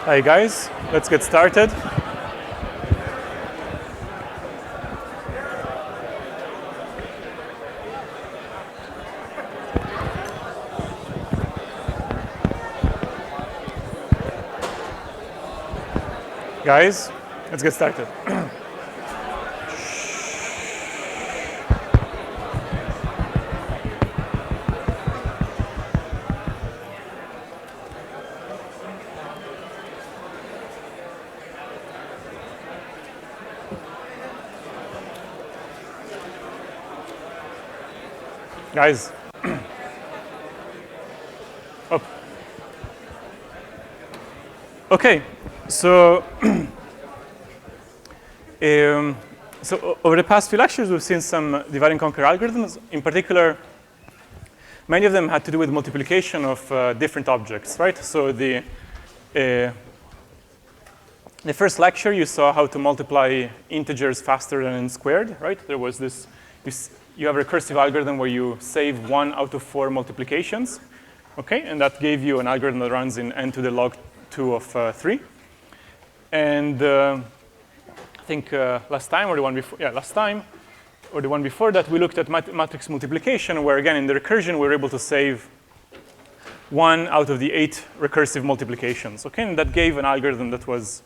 Hi guys, let's get started. Guys, let's get started. Guys. Oh. Okay, so over the past few lectures, we've seen some divide and conquer algorithms. In particular, many of them had to do with multiplication of different objects, right? So the first lecture, you saw how to multiply integers faster than n squared, right? There was this you have a recursive algorithm where you save 1 out of 4 multiplications, okay? And that gave you an algorithm that runs in n to the log 2 of 3. And I think last time or the one before, yeah, last time or the one before that, we looked at matrix multiplication, where again, in the recursion, we're able to save 1 out of the 8 recursive multiplications, okay? And that gave an algorithm that was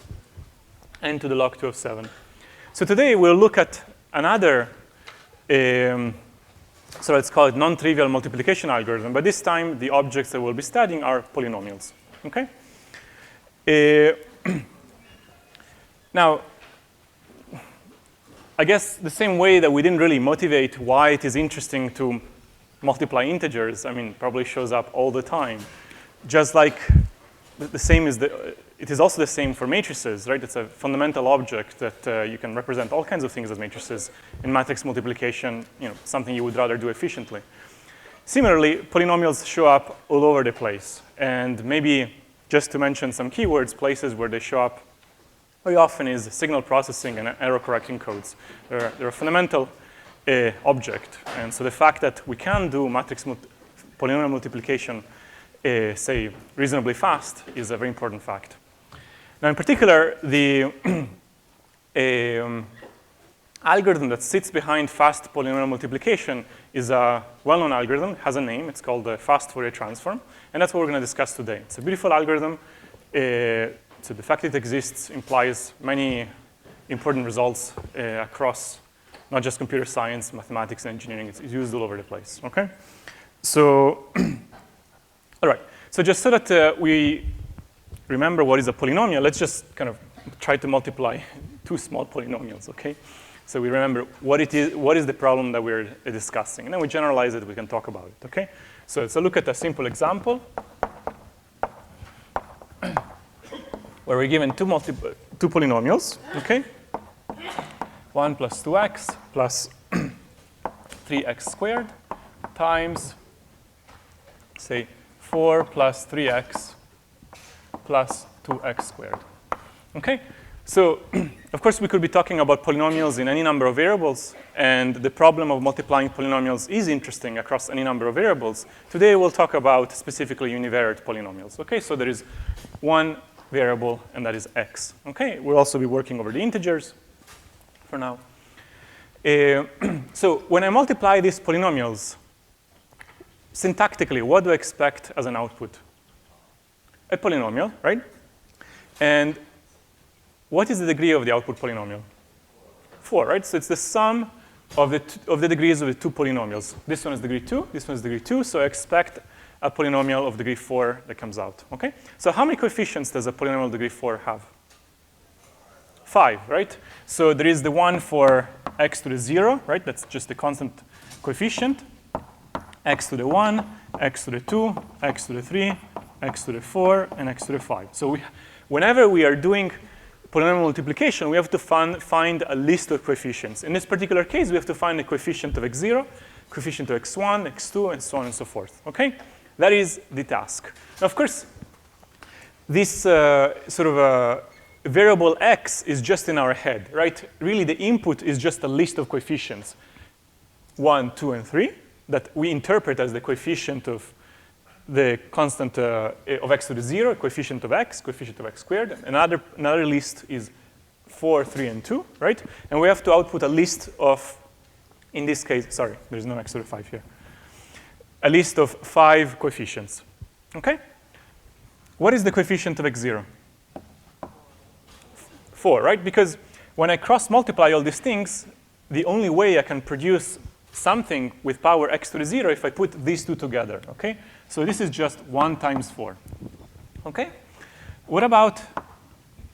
n to the log 2 of 7. So today, we'll look at another so let's call it non-trivial multiplication algorithm. But this time, the objects that we'll be studying are polynomials. Okay? Now, I guess the same way that we didn't really motivate why it is interesting to multiply integers, I mean, probably shows up all the time. Just like the same is it is also the same for matrices, right? It's a fundamental object that you can represent all kinds of things as matrices. In matrix multiplication, something you would rather do efficiently. Similarly, polynomials show up all over the place. And maybe just to mention some keywords, places where they show up very often is signal processing and error correcting codes. They're a fundamental object. And so the fact that we can do matrix polynomial multiplication say, reasonably fast is a very important fact. Now, in particular, the algorithm that sits behind fast polynomial multiplication is a well-known algorithm, has a name. It's called the fast Fourier transform. And that's what we're going to discuss today. It's a beautiful algorithm. So the fact it exists implies many important results across not just computer science, mathematics, and engineering. It's used all over the place, okay? So, all right. So just so that we remember what is a polynomial, let's just kind of try to multiply two small polynomials, okay? So we remember what is the problem that we're discussing. And then we generalize it, we can talk about it, okay? So let's look at a simple example where we're given two polynomials, okay? 1 plus 2x plus 3x squared times, say, 4 plus 3x plus 2x squared. Okay? So, of course, we could be talking about polynomials in any number of variables. And the problem of multiplying polynomials is interesting across any number of variables. Today, we'll talk about specifically univariate polynomials. Okay? So there is one variable, and that is x. Okay? We'll also be working over the integers for now. So when I multiply these polynomials, syntactically, what do I expect as an output? A polynomial, right? And what is the degree of the output polynomial? 4, right? So it's the sum of the degrees of the two polynomials. This one is degree 2, this one is degree 2, so I expect a polynomial of degree 4 that comes out, okay? So how many coefficients does a polynomial of degree 4 have? 5, right? So there is the one for x to the 0, right? That's just the constant coefficient. X to the 1, x to the 2, x to the 3, x to the 4, and x to the 5. So whenever we are doing polynomial multiplication, we have to find a list of coefficients. In this particular case, we have to find the coefficient of x0, coefficient of x1, x2, and so on and so forth, okay? That is the task. Now, of course, this sort of variable x is just in our head, right? Really, the input is just a list of coefficients, 1, 2, and 3, that we interpret as the coefficient of the constant of x to the 0, coefficient of x squared. Another list is 4, 3, and 2, right? And we have to output a list of, in this case, sorry, there's no x to the 5 here. A list of 5 coefficients, okay? What is the coefficient of x0? 4, right? Because when I cross-multiply all these things, the only way I can produce something with power x to the 0 if I put these two together, okay? So this is just 1 times 4, okay? What about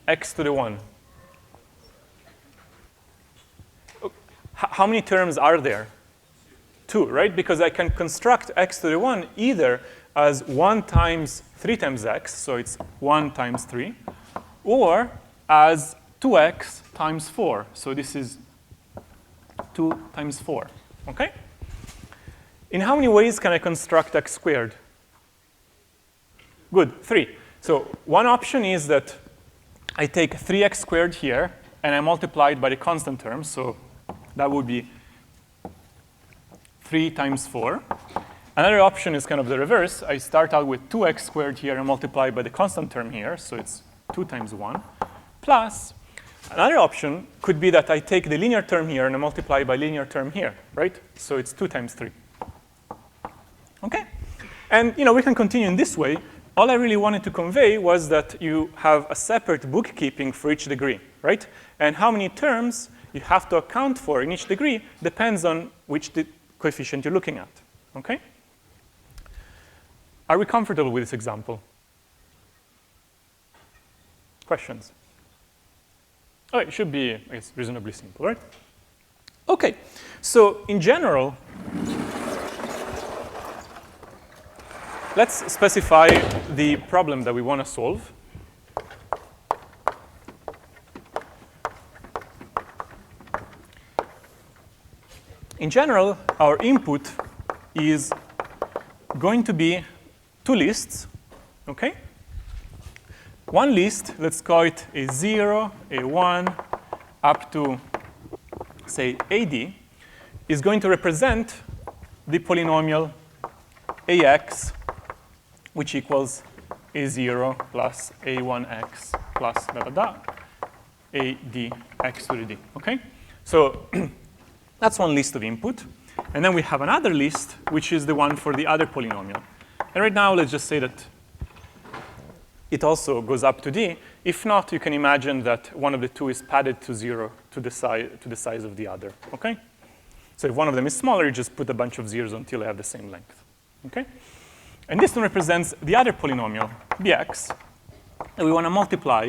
x to the 1? How many terms are there? 2, right? Because I can construct x to the 1 either as 1 times 3 times x, so it's 1 times 3, or as 2x times 4. So this is 2 times 4, okay? In how many ways can I construct x squared? Good, 3. So one option is that I take 3x squared here, and I multiply it by the constant term. So that would be 3 times 4. Another option is kind of the reverse. I start out with 2x squared here and multiply by the constant term here. So it's 2 times 1. Plus, another option could be that I take the linear term here and I multiply by linear term here, right? So it's 2 times 3. Okay? And we can continue in this way. All I really wanted to convey was that you have a separate bookkeeping for each degree, right? And how many terms you have to account for in each degree depends on which coefficient you're looking at, okay? Are we comfortable with this example? Questions? Oh, it should be, I guess, reasonably simple, right? Okay, so in general, let's specify the problem that we want to solve. In general, our input is going to be 2 lists, okay? One list, let's call it a 0, a 1, up to, say, AD, is going to represent the polynomial AX, which equals A0 plus A1X plus AD x to the d, okay? So that's one list of input. And then we have another list, which is the one for the other polynomial. And right now, let's just say that it also goes up to d. If not, you can imagine that one of the two is padded to 0 to the size of the other, okay? So if one of them is smaller, you just put a bunch of zeros until they have the same length, okay? And this one represents the other polynomial, bx, and we want to multiply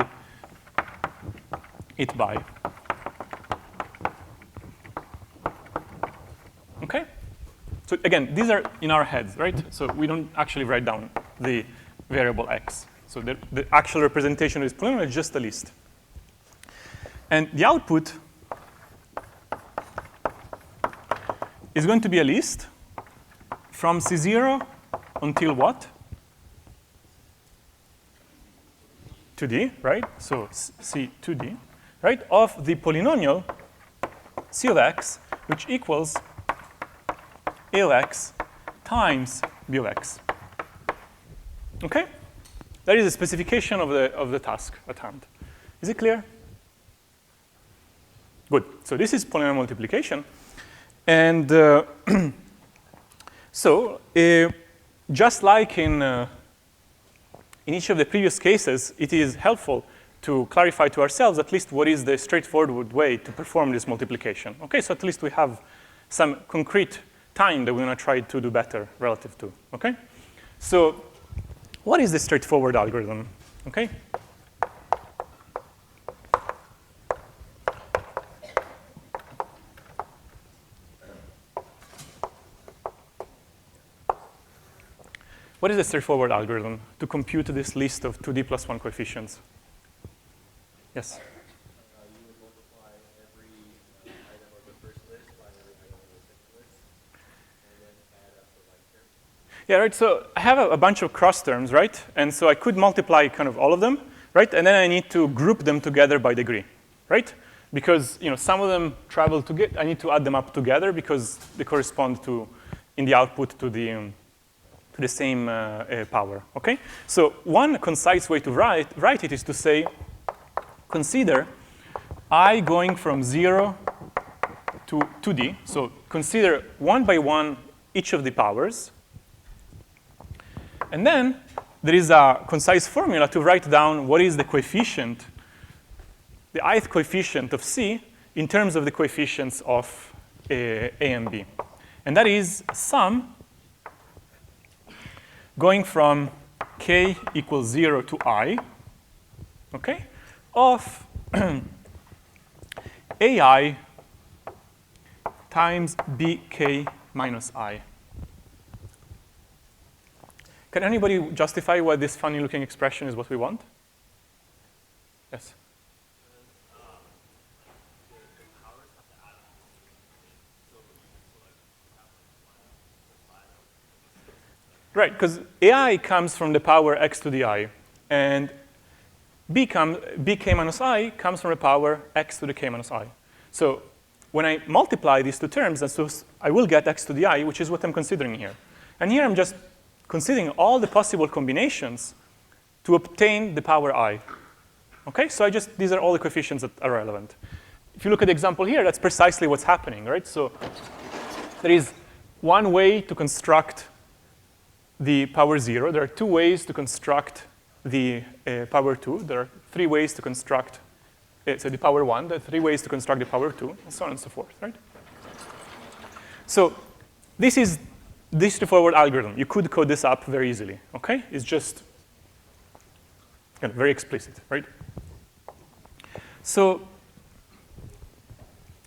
it by. Okay? So again, these are in our heads, right? So we don't actually write down the variable x. So the actual representation of this polynomial is just a list. And the output is going to be a list from C0 until what? To d, right? So C to d, right? Of the polynomial C of x, which equals A of x times B of x. Okay? That is a specification of the task at hand. Is it clear? Good. So this is polynomial multiplication. And so just like in each of the previous cases, it is helpful to clarify to ourselves at least what is the straightforward way to perform this multiplication. Okay, so at least we have some concrete time that we're going to try to do better relative to. Okay? So what is the straightforward algorithm? Okay? What is the straightforward algorithm to compute this list of 2d plus 1 coefficients? Yes? You would multiply every item of the first list by every item of the second list, and then add up the like terms. Yeah, right. So I have a bunch of cross terms, right? And so I could multiply kind of all of them, right? And then I need to group them together by degree, right? Because some of them travel together. I need to add them up together because they correspond to, in the output, to the the same power, okay? So one concise way to write it is to say, consider I going from 0 to 2D. So consider one by one each of the powers. And then there is a concise formula to write down what is the coefficient, the ith coefficient of C in terms of the coefficients of A and B. And that is sum going from k equals 0 to I, okay, of AI times bk minus I. Can anybody justify why this funny-looking expression is what we want? Yes? Right, because AI comes from the power x to the I, and bk minus I comes from the power x to the k minus I. So when I multiply these two terms, and so I will get x to the I, which is what I'm considering here. And here I'm just considering all the possible combinations to obtain the power I. Okay, so these are all the coefficients that are relevant. If you look at the example here, that's precisely what's happening, right? So there is one way to construct the power 0. There are two ways to construct the power 2. There are three ways to construct so the power 1. There are three ways to construct the power 2, and so on and so forth, right? So this is this straightforward algorithm. You could code this up very easily, okay? It's just kind of very explicit, right? So,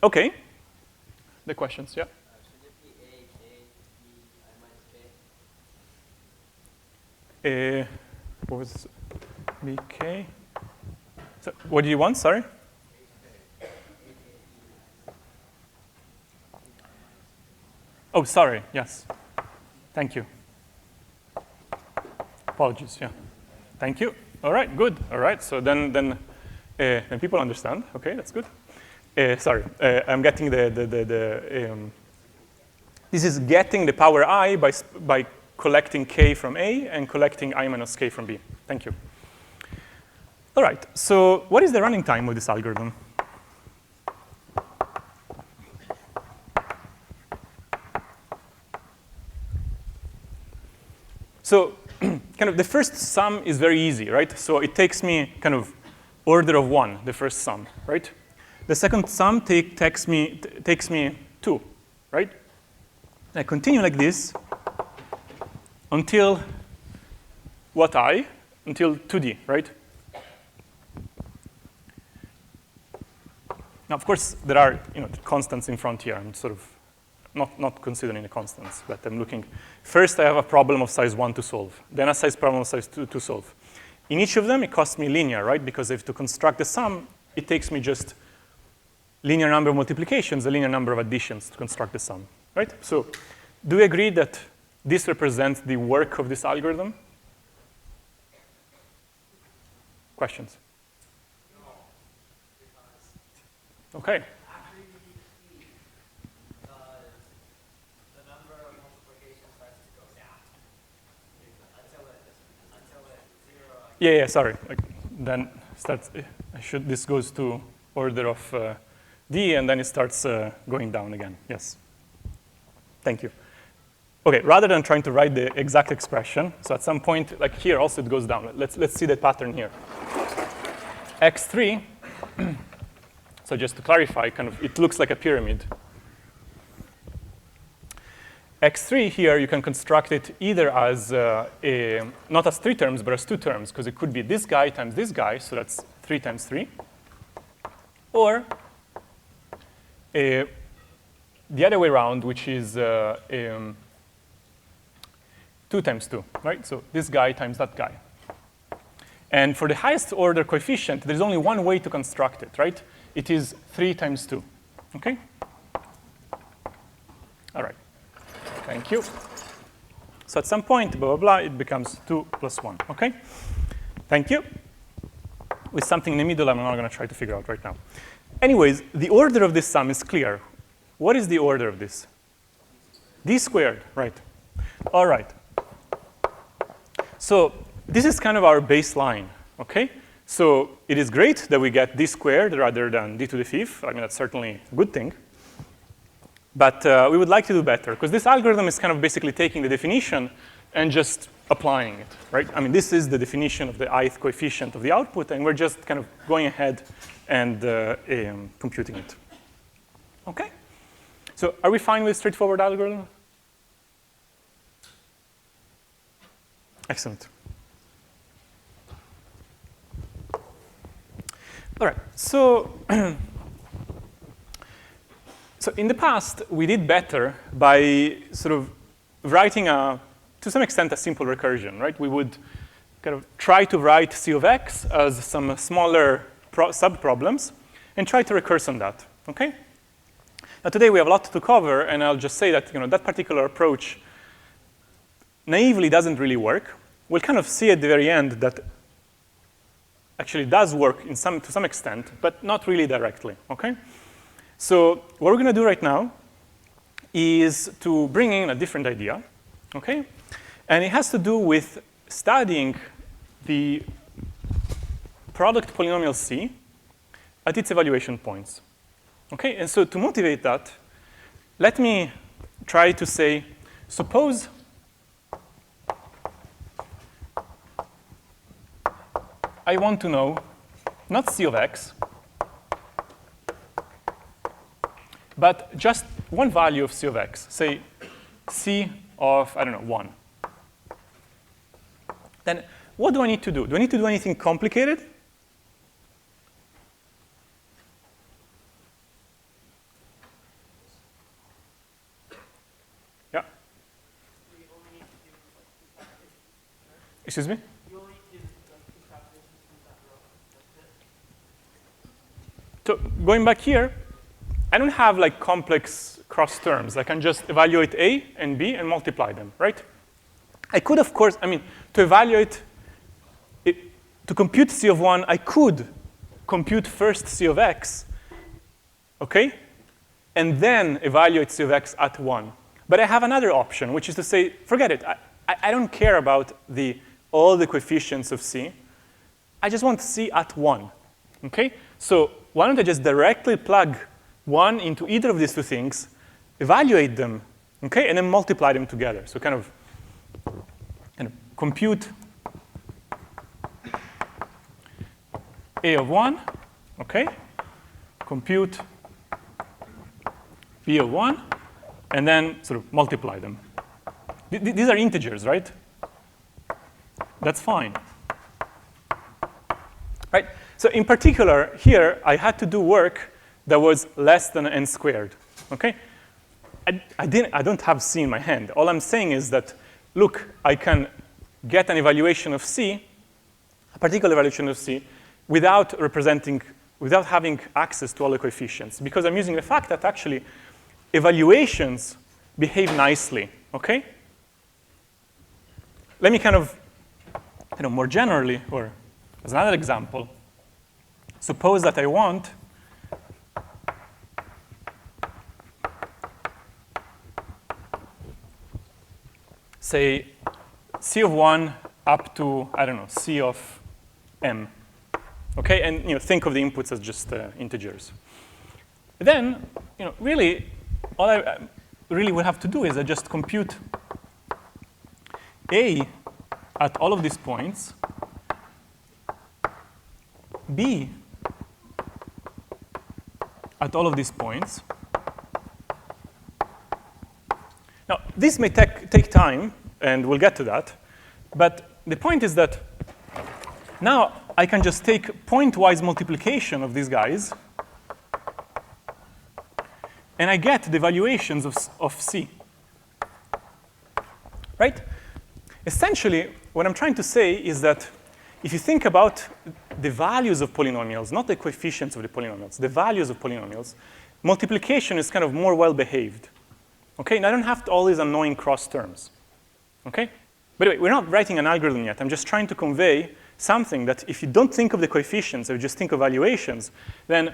okay. The questions, yeah? Should it be A, K, B, I minus K? What was bk? So what do you want? Sorry. Oh, sorry. Yes. Thank you. Apologies. Yeah. Thank you. All right. Good. All right. So then people understand. Okay, that's good. Sorry, I'm getting this is getting the power I by collecting k from A and collecting I minus k from B. Thank you. All right, so what is the running time of this algorithm? So kind of the first sum is very easy, right? So it takes me kind of order of 1, the first sum, right? The second sum takes me 2, right? And I continue like this until what I? Until 2D, right? Now, of course, there are constants in front here. I'm sort of not considering the constants, but I'm looking. First, I have a problem of size 1 to solve. Then a size problem of size 2 to solve. In each of them, it costs me linear, right? Because if to construct the sum, it takes me just linear number of multiplications, a linear number of additions to construct the sum, right? So do we agree that this represents the work of this algorithm? Questions? No, because Okay. after you repeat, the number of multiplications starts to go down until it 0. Yeah, sorry. Then starts. This goes to order of D, and then it starts going down again. Yes. Thank you. Okay, rather than trying to write the exact expression, so at some point, like here, also it goes down. Let's see the pattern here. X3. So just to clarify, kind of, it looks like a pyramid. X3 here, you can construct it either as not as 3 terms, but as 2 terms, because it could be this guy times this guy, so that's 3 times 3. Or the other way around, which is 2 times 2, right? So this guy times that guy. And for the highest order coefficient, there's only one way to construct it, right? It is 3 times 2, okay? All right, thank you. So at some point, blah, blah, blah, it becomes 2 plus 1, okay? Thank you. With something in the middle, I'm not going to try to figure out right now. Anyways, the order of this sum is clear. What is the order of this? D squared, right. All right. So this is kind of our baseline, okay? So it is great that we get d squared rather than d to the fifth. I mean, that's certainly a good thing. But we would like to do better, because this algorithm is kind of basically taking the definition and just applying it, right? I mean, this is the definition of the ith coefficient of the output, and we're just kind of going ahead and computing it. Okay? So are we fine with straightforward algorithm? Excellent. All right, so so in the past, we did better by sort of writing to some extent, a simple recursion, right? We would kind of try to write C of x as some smaller sub-problems and try to recurse on that, okay? Now today we have a lot to cover, and I'll just say that that particular approach naively doesn't really work. We'll kind of see at the very end that actually does work to some extent, but not really directly, okay? So what we're going to do right now is to bring in a different idea, okay? And it has to do with studying the product polynomial C at its evaluation points, okay? And so to motivate that, let me try to say, suppose I want to know not C of x, but just one value of C of x, say C of, I don't know, 1. Then what do I need to do? Do I need to do anything complicated? Yeah? Excuse me? So going back here, I don't have like complex cross terms. I can just evaluate A and B and multiply them, right? I could, of course, I mean, to evaluate, to compute C of 1, I could compute first C of x, okay? And then evaluate C of x at 1. But I have another option, which is to say, forget it. I don't care about all the coefficients of C. I just want C at 1, okay? So why don't I just directly plug 1 into either of these two things, evaluate them, okay, and then multiply them together. So kind of compute A of 1, okay, compute B of 1, and then sort of multiply them. These are integers, right? That's fine. Right? So in particular, here, I had to do work that was less than n squared, okay? I don't have C in my hand. All I'm saying is that, look, I can get an evaluation of C, a particular evaluation of C, without having access to all the coefficients, because I'm using the fact that actually evaluations behave nicely, okay? Let me kind of, more generally, or as another example, suppose that I want say C of 1 up to, I don't know, C of m. Okay, and think of the inputs as just integers. Then, really, all I really will have to do is I just compute A at all of these points, B at all of these points. Now, this may take time, and we'll get to that. But the point is that now I can just take point-wise multiplication of these guys, and I get the valuations of C. Right? Essentially, what I'm trying to say is that if you think about the values of polynomials, not the coefficients of the polynomials, the values of polynomials, multiplication is kind of more well-behaved. Okay, and I don't have all these annoying cross terms. Okay? By the way, we're not writing an algorithm yet. I'm just trying to convey something that if you don't think of the coefficients or just think of valuations, then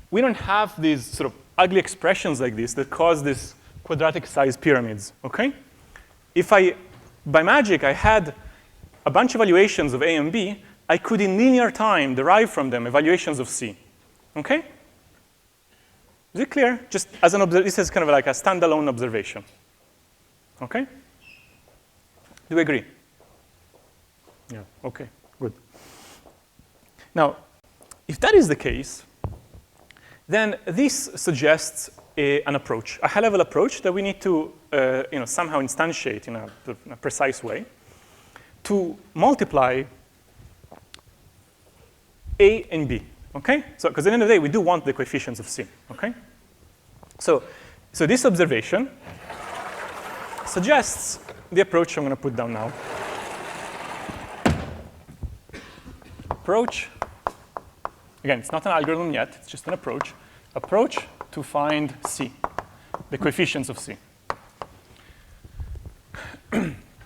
we don't have these sort of ugly expressions like this that cause these quadratic size pyramids. Okay? If by magic, I had a bunch of evaluations of A and B, I could in linear time derive from them evaluations of C. Okay? Is it clear? Just as an this is kind of like a standalone observation. Okay? Do we agree? Yeah, okay, good. Now, if that is the case, then this suggests an approach, a high-level approach that we need to somehow instantiate in a precise way to multiply A and B, okay? So, because at the end of the day, we do want the coefficients of C, okay? So this observation suggests the approach I'm going to put down now. Approach, again, it's not an algorithm yet, it's just an approach. Approach to find C, the coefficients of C.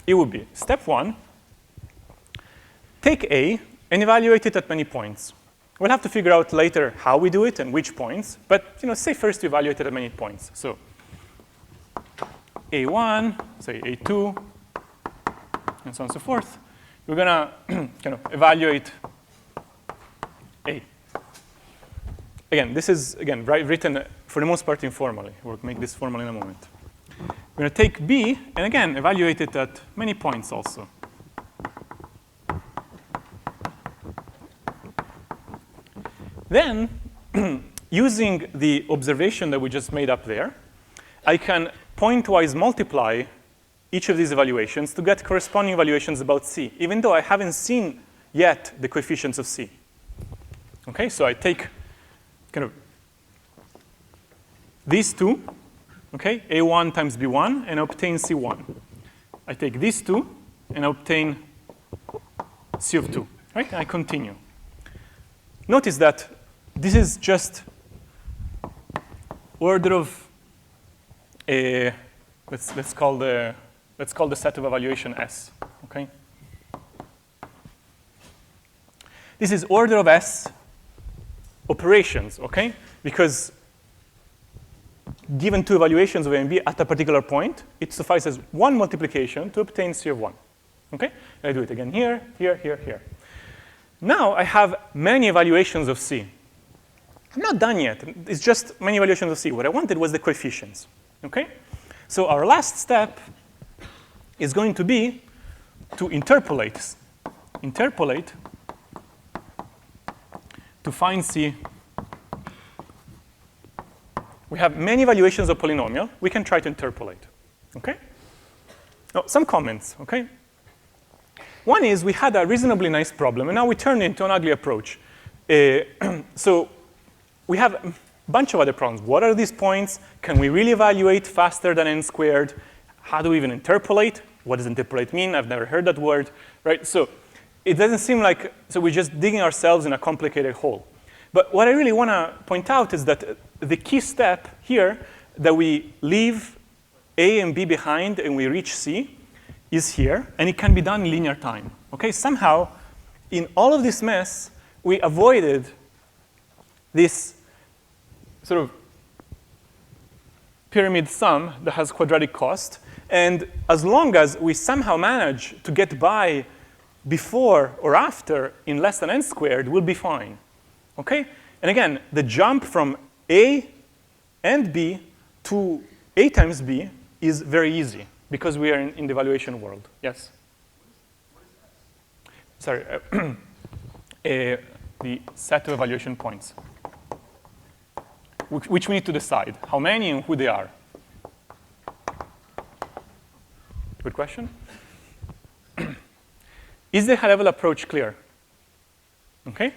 It would be step 1, take A and evaluate it at many points. We'll have to figure out later how we do it and which points, but say first we evaluate it at many points. So A1, say A2, and so on and so forth. We're going to kind of evaluate A. Again, this is, written for the most part informally. We'll make this formal in a moment. We're going to take B, and again, evaluate it at many points also. Then, using the observation that we just made up there, I can pointwise multiply each of these evaluations to get corresponding evaluations about C, even though I haven't seen yet the coefficients of C. Okay, so I take kind of these two, okay, A1 times B1, and obtain C1. I take these two and obtain C of 2, right? And I continue. Notice that this is just order of a, let's call the set of evaluation S, okay? This is order of S operations, okay? Because given two evaluations of A and B at a particular point, it suffices one multiplication to obtain C of 1, okay? And I do it again here, here, here, here. Now I have many evaluations of C. I'm not done yet. It's just many evaluations of C. What I wanted was the coefficients, okay? So our last step is going to be to interpolate to find C. We have many evaluations of polynomial. We can try to interpolate, okay? Now, some comments, okay? One is we had a reasonably nice problem, and now we turned it into an ugly approach. So we have a bunch of other problems. What are these points? Can we really evaluate faster than n squared? How do we even interpolate? What does interpolate mean? I've never heard that word, right? So it doesn't seem like, so we're just digging ourselves in a complicated hole. But what I really want to point out is that the key step here, that we leave A and B behind and we reach C, is here, and it can be done in linear time. Okay, somehow, in all of this mess, we avoided this sort of pyramid sum that has quadratic cost. And as long as we somehow manage to get by before or after in less than n squared, we'll be fine. Okay? And again, the jump from A and B to A times B is very easy because we are in the evaluation world. Yes? Sorry. The set of evaluation points, which we need to decide how many and who they are. Good question. Is the high-level approach clear? Okay?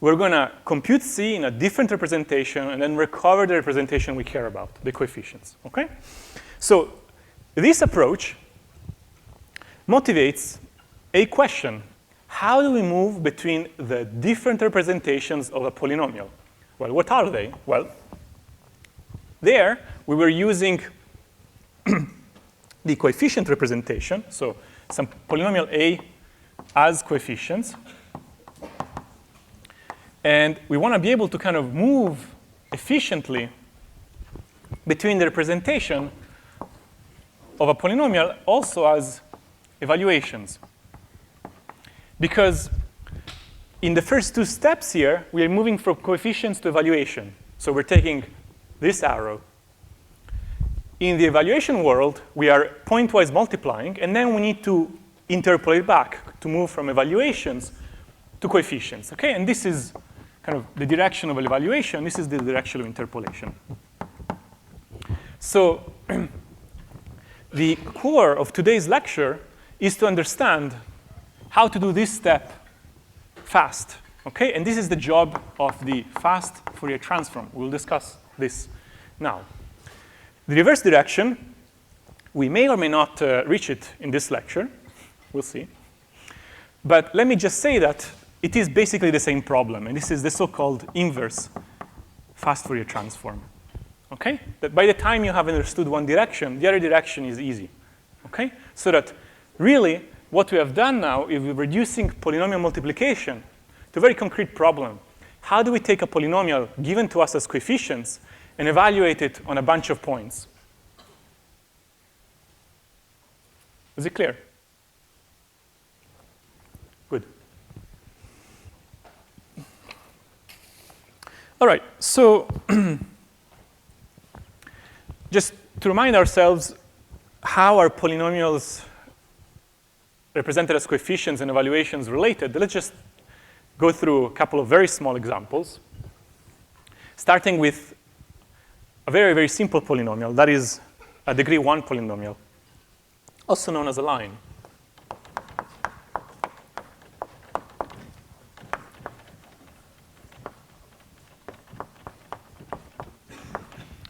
We're going to compute C in a different representation and then recover the representation we care about, the coefficients. Okay? So this approach motivates a question. How do we move between the different representations of a polynomial? Well, what are they? Well, there we were using the coefficient representation, so some polynomial A as coefficients. And we want to be able to kind of move efficiently between the representation of a polynomial also as evaluations. Because in the first two steps here, we are moving from coefficients to evaluation. So we're taking this arrow. In the evaluation world, we are pointwise multiplying, and then we need to interpolate back to move from evaluations to coefficients. Okay, and this is kind of the direction of evaluation. This is the direction of interpolation. So the core of today's lecture is to understand how to do this step fast. Okay, and this is the job of the fast Fourier transform. We'll discuss this now. The reverse direction, we may or may not reach it in this lecture. We'll see. But let me just say that it is basically the same problem, and this is the so-called inverse fast Fourier transform. Okay? That by the time you have understood one direction, the other direction is easy. Okay? So that really what we have done now is we're reducing polynomial multiplication to a very concrete problem. How do we take a polynomial given to us as coefficients and evaluate it on a bunch of points? Is it clear? Good. All right, so just to remind ourselves how are polynomials represented as coefficients and evaluations related, let's just go through a couple of very small examples, starting with a very, very simple polynomial, that is a degree 1 polynomial, also known as a line.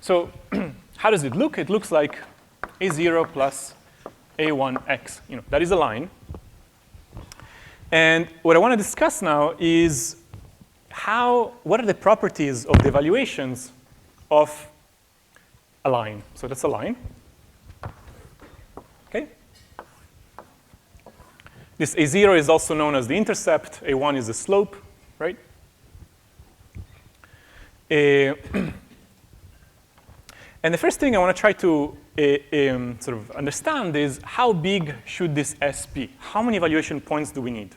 So how does it look? It looks like a0 plus a1x. That is a line. And what I want to discuss now is what are the properties of the evaluations of a line. So that's a line. Okay? This a0 is also known as the intercept. A1 is the slope, right? And the first thing I want to try to sort of understand is how big should this S be? How many evaluation points do we need?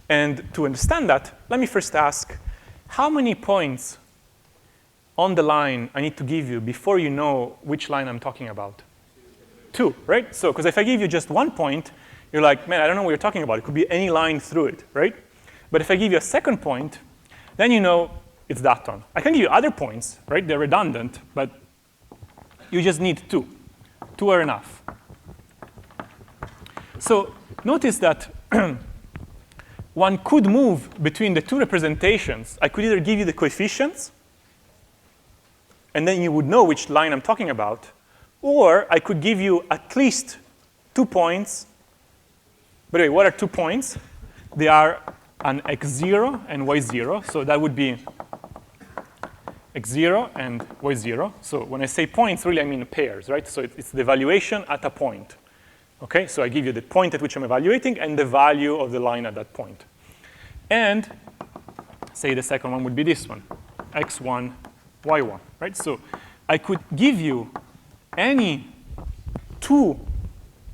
And to understand that, let me first ask, how many points on the line I need to give you before you know which line I'm talking about? 2, right? So, because if I give you just 1 point, you're like, man, I don't know what you're talking about. It could be any line through it, right? But if I give you a second point, then you know it's that one. I can give you other points, right? They're redundant, but you just need 2. 2 are enough. So notice that one could move between the two representations. I could either give you the coefficients, and then you would know which line I'm talking about, or I could give you at least 2 points. By the way, what are 2 points? They are an x0 and y0. So that would be x0 and y0. So when I say points, really I mean pairs, right? So it's the evaluation at a point. Okay, so I give you the point at which I'm evaluating and the value of the line at that point. And say the second one would be this one, x1, y1, right? So I could give you any 2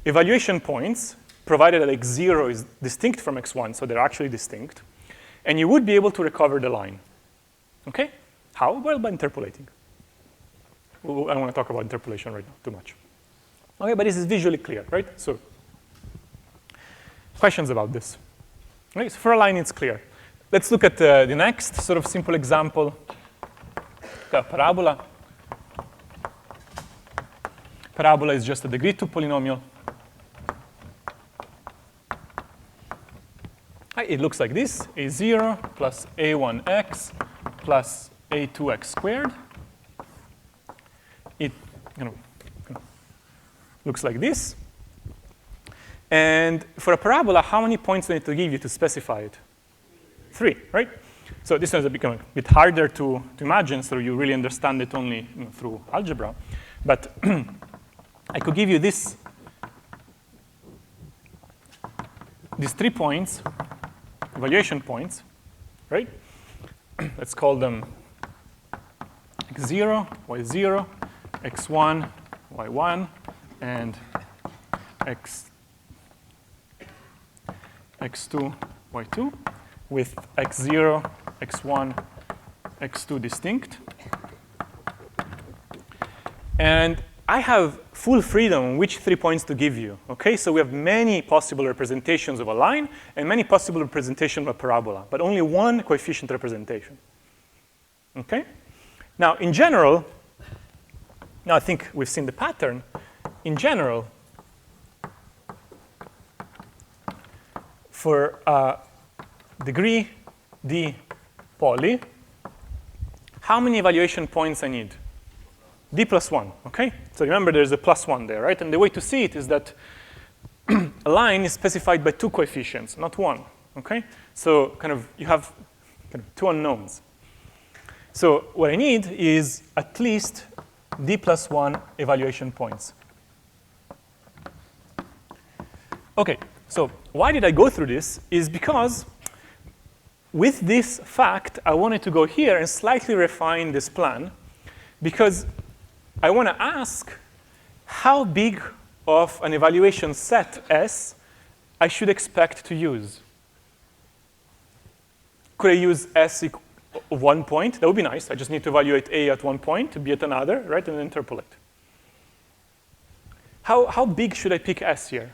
evaluation points, provided that x0 is distinct from x1, so they're actually distinct, and you would be able to recover the line. Okay? How? Well, by interpolating. I don't want to talk about interpolation right now too much. Okay, but this is visually clear, right? So questions about this? Okay, so for a line, it's clear. Let's look at the next sort of simple example, a parabola. Parabola is just a degree 2 polynomial. It looks like this, a0 plus a1x plus a2x squared. It looks like this. And for a parabola, how many points do I need to give you to specify it? 3, right? So this has become a bit harder to imagine, so you really understand it only through algebra. But I could give you these 3 points, evaluation points, right? Let's call them x0, y0, x1, y1, and x2, y2 with x0, x1, x2 distinct. And I have full freedom on which 3 points to give you. Okay, so we have many possible representations of a line and many possible representations of a parabola, but only one coefficient representation. Okay? Now, in general, now I think we've seen the pattern. In general, for degree D poly, how many evaluation points I need? D plus 1, okay? So remember, there's a plus 1 there, right? And the way to see it is that a line is specified by 2 coefficients, not 1, okay? So kind of you have kind of 2 unknowns. So what I need is at least D plus 1 evaluation points. Okay, so why did I go through this? Is because with this fact, I wanted to go here and slightly refine this plan, because I want to ask how big of an evaluation set S I should expect to use. Could I use S of 1 point? That would be nice. I just need to evaluate A at 1 point, B at another, right, and then interpolate. How big should I pick S here?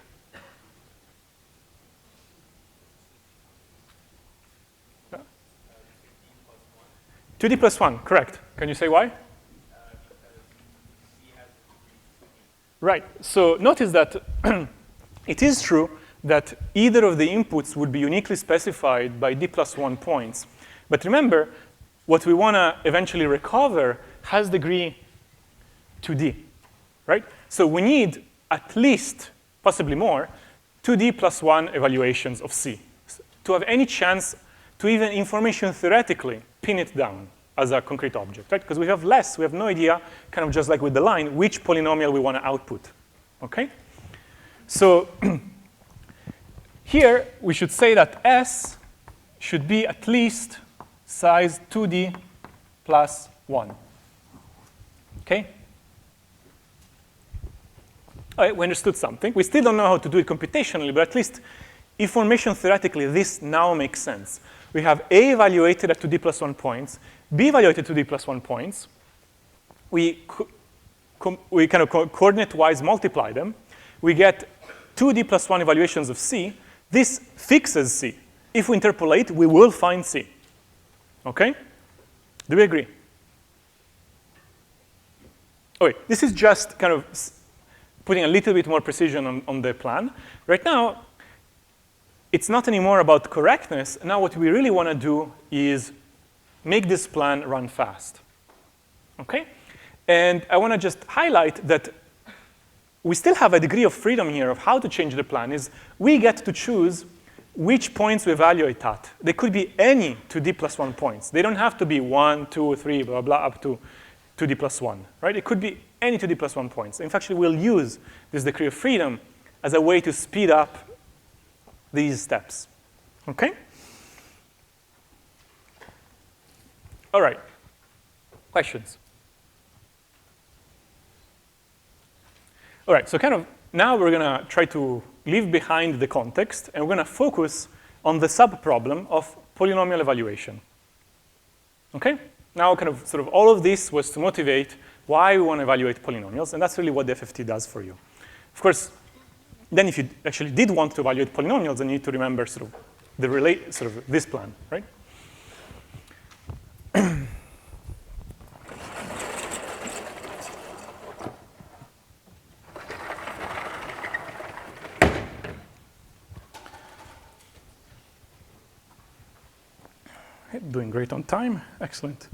2D plus 1, correct. Can you say why? Right. So notice that it is true that either of the inputs would be uniquely specified by D plus 1 points. But remember, what we want to eventually recover has degree 2D, right? So we need at least, possibly more, 2D plus 1 evaluations of C to have any chance to even information theoretically pin it down as a concrete object, right? Because we have less, we have no idea, kind of just like with the line, which polynomial we want to output, okay? So here, we should say that S should be at least size 2D plus 1, okay? All right, we understood something. We still don't know how to do it computationally, but at least information theoretically, this now makes sense. We have A evaluated at 2D plus 1 points, B evaluated 2D plus 1 points. We kind of coordinate-wise multiply them. We get 2D plus 1 evaluations of C. This fixes C. If we interpolate, we will find C. Okay? Do we agree? Okay, this is just kind of putting a little bit more precision on the plan. Right now, it's not anymore about correctness. Now what we really want to do is make this plan run fast. Okay? And I want to just highlight that we still have a degree of freedom here of how to change the plan. Is we get to choose which points we evaluate at. They could be any 2D plus 1 points. They don't have to be 1, 2, 3, blah, blah, up to 2D plus 1. Right? It could be any 2D plus 1 points. In fact, we'll use this degree of freedom as a way to speed up these steps. Okay? All right. Questions? All right, so kind of now we're going to try to leave behind the context, and we're going to focus on the sub-problem of polynomial evaluation. Okay? Now kind of sort of all of this was to motivate why we want to evaluate polynomials, and that's really what the FFT does for you. Of course, then if you actually did want to evaluate polynomials, then you need to remember sort of this plan, right? Doing great on time, excellent.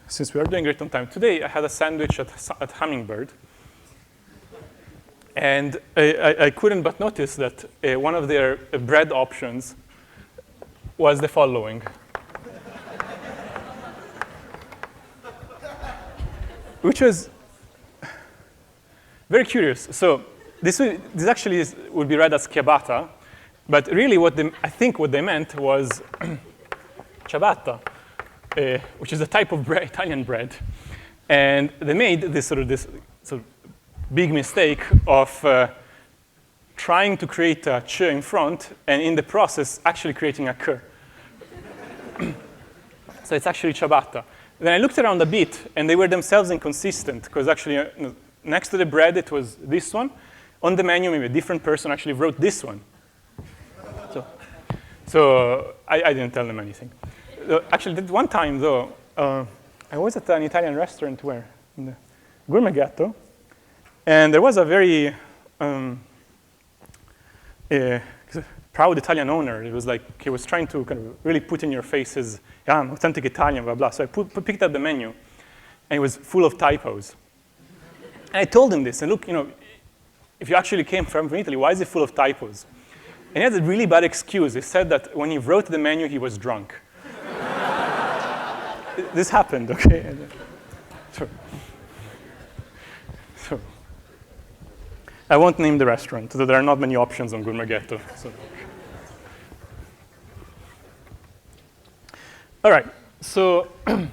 Since we are doing great on time, today I had a sandwich at Hummingbird. And I couldn't but notice that one of their bread options was the following. Which was very curious. So this actually would be read as ciabatta, but really I think what they meant was ciabatta, which is a type of Italian bread. And they made this sort of big mistake of trying to create a ch in front, and in the process, actually creating a k. So it's actually ciabatta. Then I looked around a bit, and they were themselves inconsistent, because actually next to the bread, it was this one. On the menu, maybe a different person actually wrote this one. So I didn't tell them anything. Actually, one time, though, I was at an Italian restaurant where? In the Gourmet Ghetto. And there was a very proud Italian owner. It was like he was trying to kind of really put in your face his, yeah, I'm authentic Italian, blah, blah. So I picked up the menu, and it was full of typos. And I told him this, and look, if you actually came from Italy, why is it full of typos? And he had a really bad excuse. He said that when he wrote the menu, he was drunk. This happened, okay? So I won't name the restaurant, though there are not many options on Gourmet Ghetto. So. All right, so we're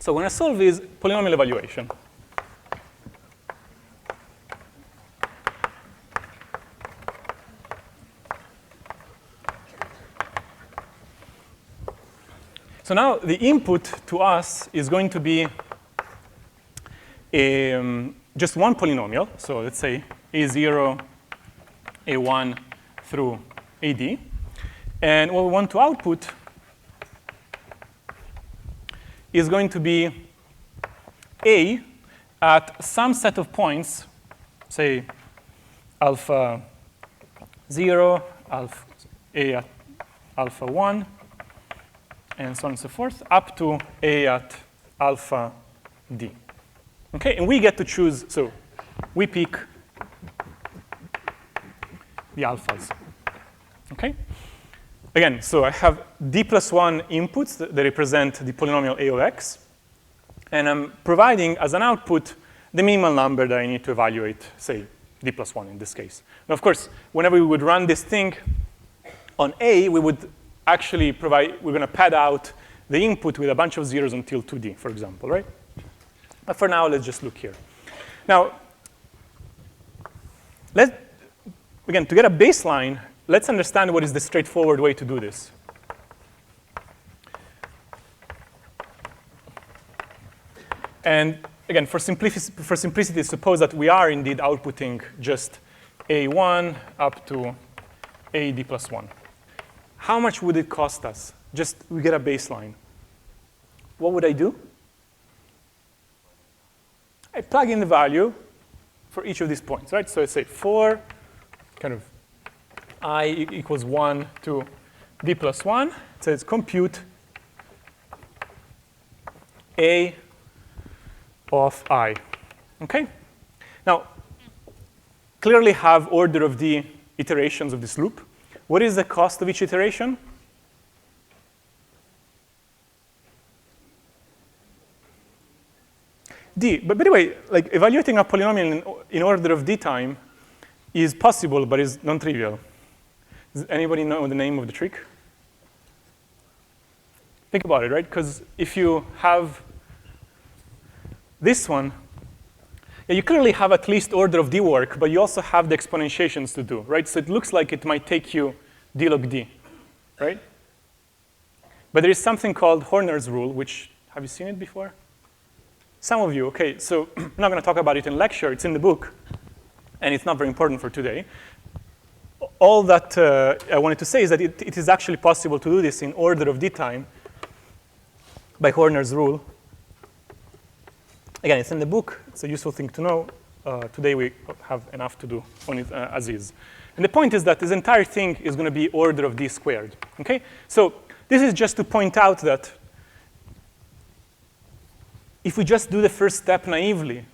going to solve this polynomial evaluation. So now the input to us is going to be just one polynomial. So let's say A0, A1 through AD. And what we want to output is going to be A at some set of points, say alpha 0, alpha A at alpha 1, and so on and so forth, up to A at alpha D. Okay, and we get to choose, so we pick the alphas. Okay? Again, so I have D plus 1 inputs that represent the polynomial A of x, and I'm providing as an output the minimal number that I need to evaluate, say, D plus 1 in this case. Now, of course, whenever we would run this thing on A, we would actually we're going to pad out the input with a bunch of zeros until 2D, for example, right? But for now, let's just look here. Now, again, to get a baseline, let's understand what is the straightforward way to do this. And again, for simplicity, suppose that we are indeed outputting just A1 up to AD plus 1. How much would it cost us? Just we get a baseline. What would I do? I plug in the value for each of these points, right? So I say 4, kind of I equals 1 to D plus 1. It says compute A of I. Okay? Now, clearly have order of the iterations of this loop. What is the cost of each iteration? D. But by the way, like evaluating a polynomial in order of D time is possible, but is non-trivial. Does anybody know the name of the trick? Think about it, right? Because if you have this one, yeah, you clearly have at least order of D work, but you also have the exponentiations to do, right? So it looks like it might take you D log D, right? But there is something called Horner's rule, which, have you seen it before? Some of you, okay. So I'm not going to talk about it in lecture. It's in the book, and it's not very important for today. All that I wanted to say is that it is actually possible to do this in order of D time by Horner's rule. Again, it's in the book. It's a useful thing to know. Today we have enough to do on it as is. And the point is that this entire thing is going to be order of D squared. Okay? So this is just to point out that if we just do the first step naively,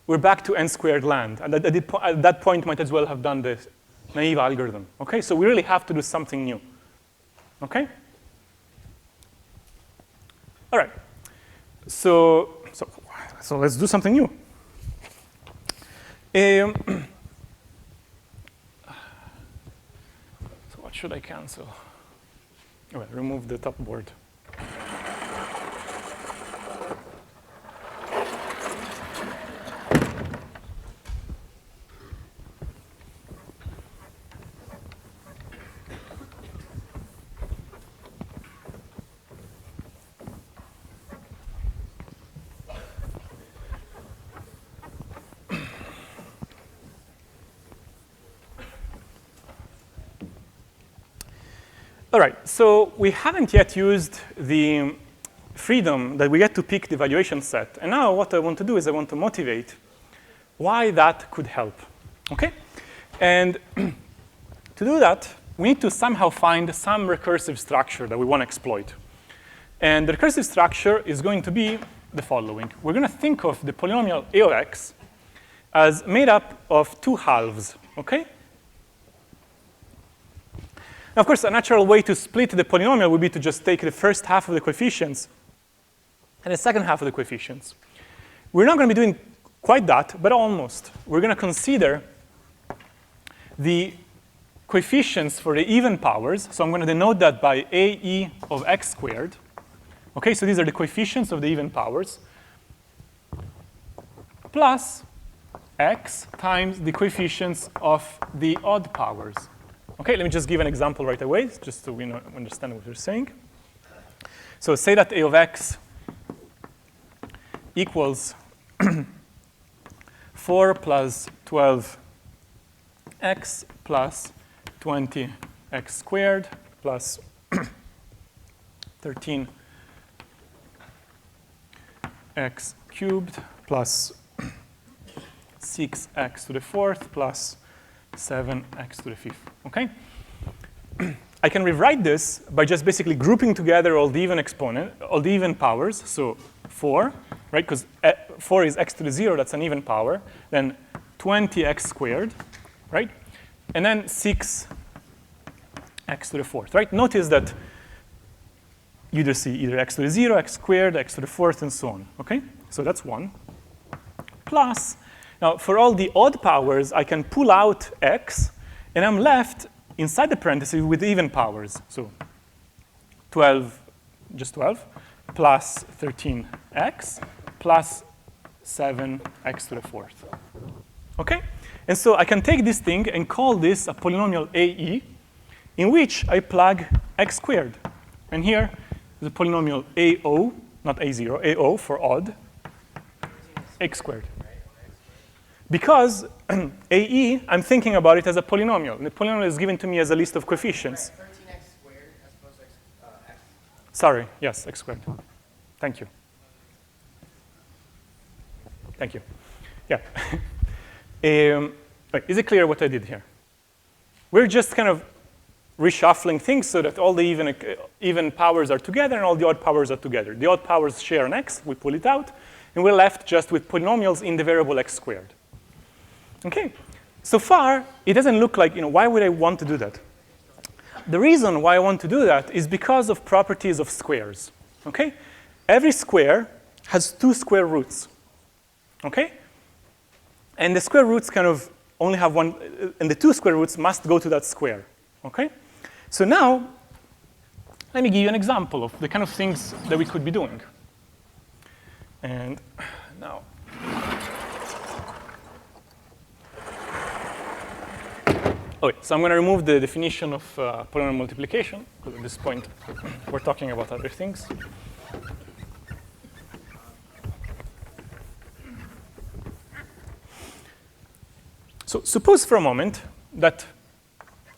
we're back to n squared land. And at that point, might as well have done the naive algorithm. Okay? So we really have to do something new. Okay? All right. So let's do something new. So what should I cancel? Well, remove the top board. All right, so we haven't yet used the freedom that we get to pick the evaluation set. And now what I want to do is I want to motivate why that could help, okay? And to do that, we need to somehow find some recursive structure that we want to exploit. And the recursive structure is going to be the following. We're going to think of the polynomial a of x as made up of two halves, okay? Now, of course, a natural way to split the polynomial would be to just take the first half of the coefficients and the second half of the coefficients. We're not going to be doing quite that, but almost. We're going to consider the coefficients for the even powers. So I'm going to denote that by ae of x squared. Okay, so these are the coefficients of the even powers, plus x times the coefficients of the odd powers. Okay, let me just give an example right away, just so we understand what we're saying. So say that a of x equals 4 plus 12x plus 20x squared plus 13x cubed plus 6x to the fourth plus 7x to the fifth, okay? I can rewrite this by just basically grouping together all the even powers. So 4, right? Because 4 is x to the 0, that's an even power. Then 20x squared, right? And then 6x to the fourth, right? Notice that you either see either x to the 0, x squared, x to the fourth, and so on, okay? So that's 1. Plus, now for all the odd powers, I can pull out x, and I'm left inside the parentheses with even powers. So 12, just 12, plus 13x, plus 7x to the fourth. Okay? And so I can take this thing and call this a polynomial ae, in which I plug x squared. And here is a polynomial ao, not a0, ao for odd, x squared. Because ae, I'm thinking about it as a polynomial. And the polynomial is given to me as a list of coefficients. 13x squared as opposed to x. Sorry, yes, x squared. Thank you. Thank you. Yeah. Wait, is it clear what I did here? We're just kind of reshuffling things so that all the even powers are together and all the odd powers are together. The odd powers share an x, we pull it out, and we're left just with polynomials in the variable x squared. Okay, so far, it doesn't look like, why would I want to do that? The reason why I want to do that is because of properties of squares, okay? Every square has 2 square roots, okay? And the square roots kind of only have one, and the 2 square roots must go to that square, okay? So now, let me give you an example of the kind of things that we could be doing. And now, okay, so I'm going to remove the definition of polynomial multiplication, because at this point, we're talking about other things. So suppose for a moment that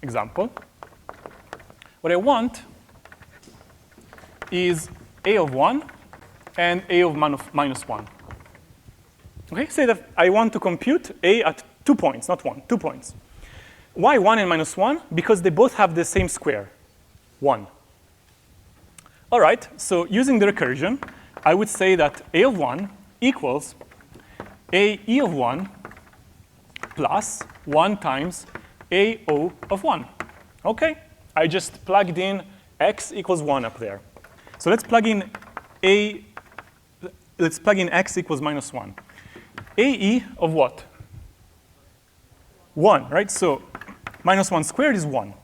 example, what I want is a of 1 and a of minus 1. Okay, say that I want to compute a at 2 points, not 1, 2 points. Why 1 and minus 1? Because they both have the same square, 1. All right, so using the recursion, I would say that a of 1 equals a e of 1 plus 1 times a o of 1. Okay, I just plugged in x equals 1 up there. So let's plug in x equals minus 1. ae of what? 1, right? So minus 1 squared is 1.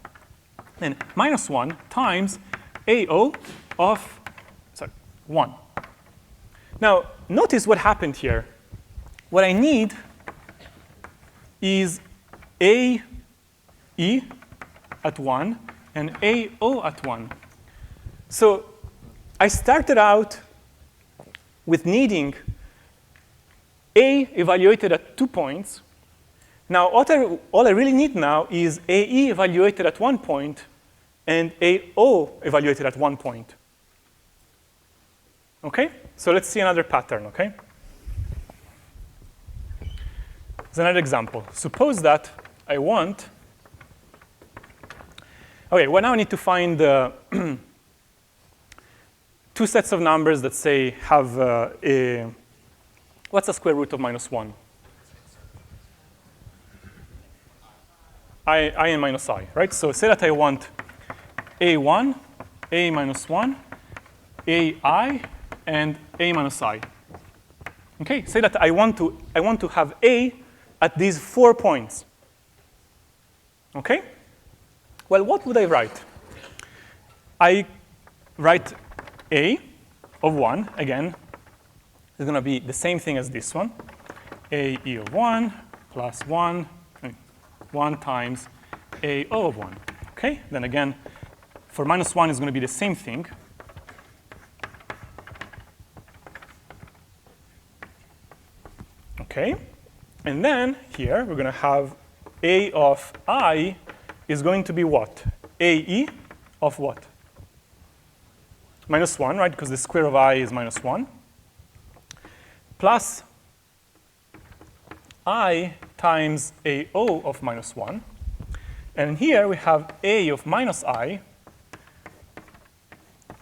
And minus 1 times AO of 1. Now, notice what happened here. What I need is AE at 1 and AO at 1. So I started out with needing A evaluated at 2 points. Now, all I really need now is AE evaluated at 1 point and AO evaluated at 1 point. Okay? So let's see another pattern, okay? Here's another example. Suppose that I want, okay, well now I need to find two sets of numbers that say have what's the square root of -1? I and minus I, right? So say that I want A1, A minus 1, AI, and A minus I. Okay, say that I want to have A at these 4 points. Okay? Well, what would I write? I write A of 1, again, is going to be the same thing as this one. AE of 1 plus 1 times AO of 1. Okay? Then again, for -1 is going to be the same thing. Okay? And then here we're going to have A of I is going to be what? AE of what? -1, right? Because the square of I is -1. Plus I times AO of -1. And here we have A of minus I.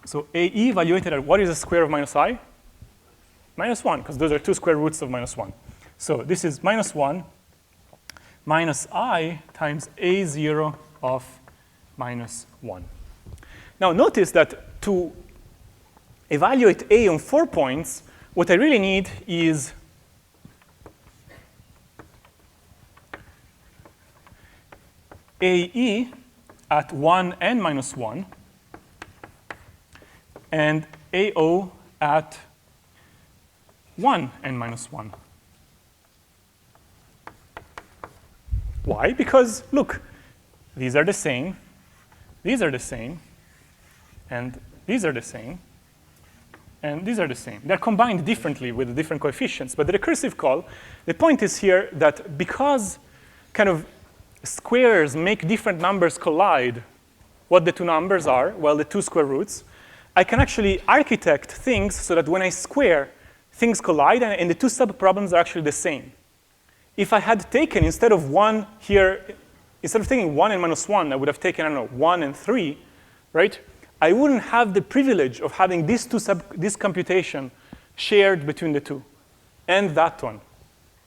So AE evaluated at what is the square of -I? -1, because those are two square roots of -1. So this is -1 minus I times A0 of -1. Now notice that to evaluate A on 4 points, what I really need is AE at 1 and -1 and AO at 1 and -1. Why? Because, look, these are the same, these are the same, and these are the same, and these are the same. They're combined differently with different coefficients, but the recursive call, the point is here that because kind of squares make different numbers collide, what the two numbers are, well, the two square roots, I can actually architect things so that when I square, things collide, and the two subproblems are actually the same. If I had taken, instead of 1 here, instead of taking 1 and -1, I would have taken, I don't know, 1 and 3, right? I wouldn't have the privilege of having this computation shared between the two and that one.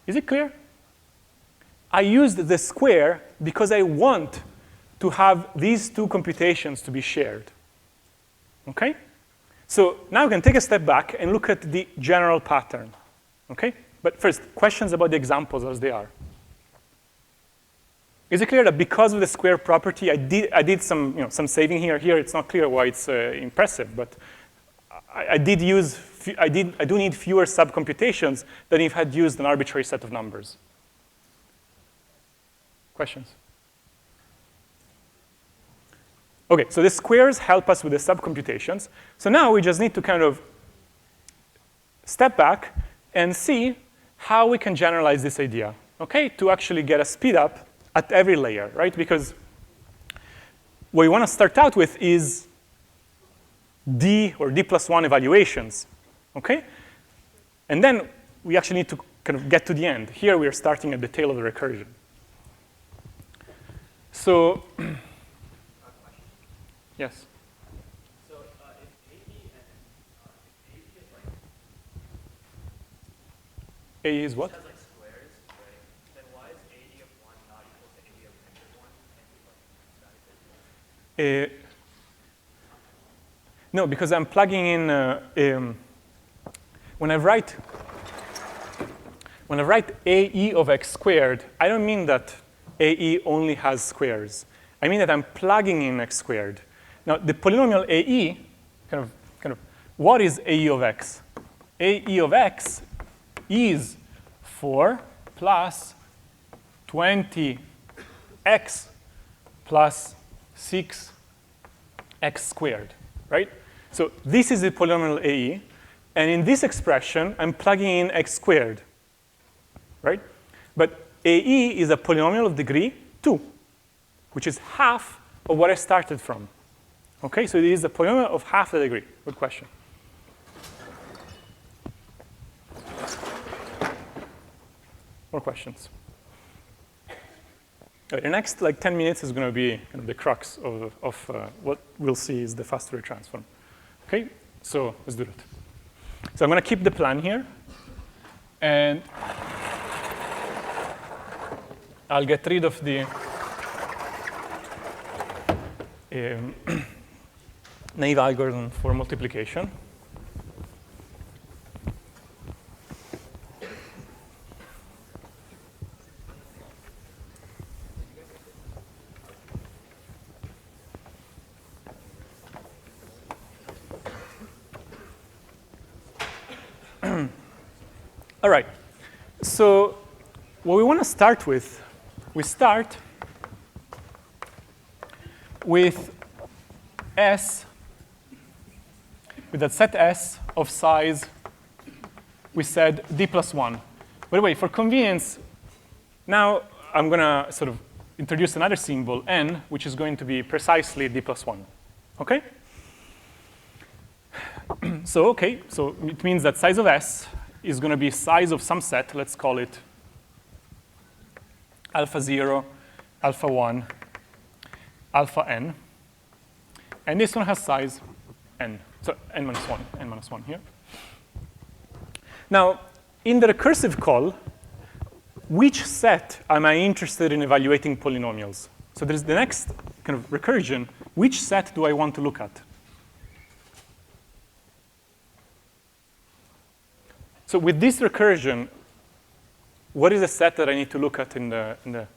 Is it clear? I used the square because I want to have these two computations to be shared. Okay? So now we can take a step back and look at the general pattern. Okay? But first, questions about the examples as they are. Is it clear that because of the square property, I did some, some saving here. Here, it's not clear why it's impressive, but I do need fewer subcomputations than if I had used an arbitrary set of numbers. Questions? Okay, so the squares help us with the subcomputations. So now we just need to kind of step back and see how we can generalize this idea, okay, to actually get a speed up at every layer, right? Because what we want to start out with is D or D+1 evaluations, okay? And then we actually need to kind of get to the end. Here we are starting at the tail of the recursion. So, yes? So if AE is like AE is what? has like squares, right? Then why is AE of 1 not equal to AE of -1 and like No, because I'm plugging in, when I write AE of x squared, I don't mean that AE only has squares. I mean that I'm plugging in x squared. Now, the polynomial AE, kind of, what is AE of x? AE of x is 4 plus 20x plus 6x squared, right? So this is the polynomial AE. And in this expression, I'm plugging in x squared, right? But AE is a polynomial of degree 2, which is half of what I started from. Okay, so it is the polynomial of half the degree. Good question. More questions? The next 10 minutes is going to be kind of the crux of what we'll see is the fast Fourier transform. Okay, so let's do that. So I'm going to keep the plan here, and I'll get rid of the naive algorithm for multiplication. All right, so what we want to start with, we start with S, with that set S of size, we said d plus 1. By the way, for convenience, now I'm going to sort of introduce another symbol, n, which is going to be precisely d plus 1. OK? So it means that size of S is going to be size of some set. Let's call it alpha 0, alpha 1, alpha n. And this one has size n. So n minus 1 here. Now, in the recursive call, which set am I interested in evaluating polynomials? So there's the next kind of recursion. Which set do I want to look at? So with this recursion, what is the set that I need to look at when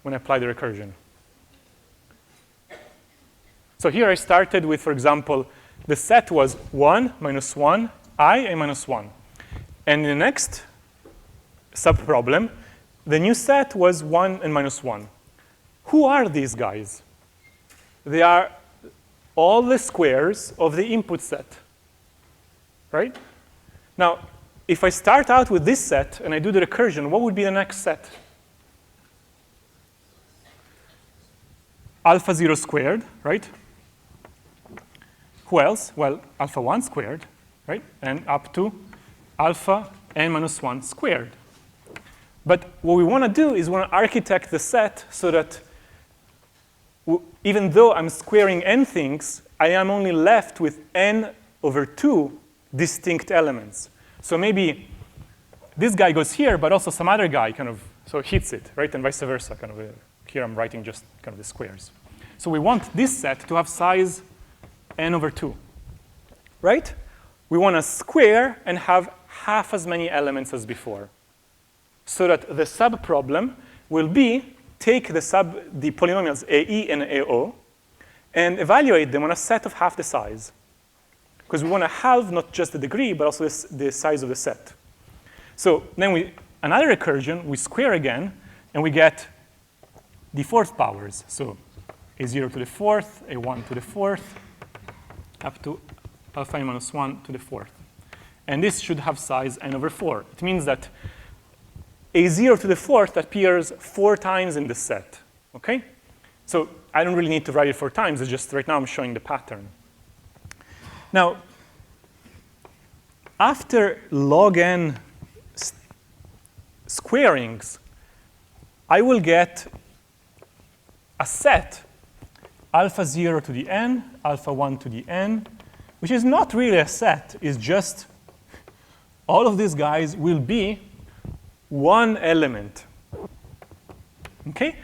I apply the recursion? So here I started with, for example, the set was 1 minus 1, I, and minus 1. And in the next subproblem, the new set was 1 and minus 1. Who are these guys? They are all the squares of the input set, right? Now, if I start out with this set and I do the recursion, what would be the next set? Alpha 0 squared, right? Who else? Well, alpha 1 squared, right? And up to alpha n minus 1 squared. But what we want to do is we want to architect the set so that even though I'm squaring n things, I am only left with n over 2 distinct elements. So maybe this guy goes here, but also some other guy kind of hits it, right? And vice versa. Kind of here I'm writing just kind of the squares. So we want this set to have size n over 2, right? We want to square and have half as many elements as before, so that the subproblem will be take the polynomials AE and AO and evaluate them on a set of half the size. Because we want to halve not just the degree, but also the size of the set. So then another recursion, we square again, and we get the fourth powers. So A0 to the fourth, A1 to the fourth, up to alpha n minus 1 to the fourth. And this should have size n over 4. It means that A0 to the fourth appears 4 times in the set, OK? So I don't really need to write it 4 times. It's just right now I'm showing the pattern. Now, after log n squarings, I will get a set alpha 0 to the n, alpha 1 to the n, which is not really a set. It's just all of these guys will be one element. OK?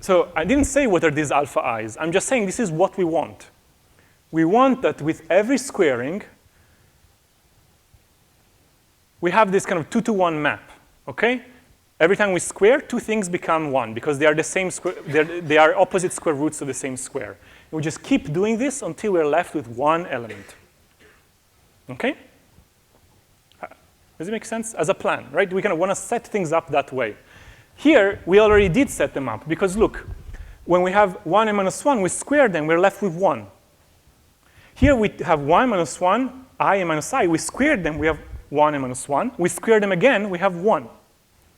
So I didn't say what are these alpha i's. I'm just saying this is what we want. We want that with every squaring, we have this kind of 2-to-1 map, OK? Every time we square, 2 things become 1 because they are the same square. They are opposite square roots of the same square. And we just keep doing this until we're left with 1 element. OK? Does it make sense? As a plan, right? We kind of want to set things up that way. Here, we already did set them up because look, when we have 1 and minus 1, we square them, we're left with 1. Here we have 1 minus 1, I and minus I. We squared them, we have 1 and minus 1. We square them again, we have 1.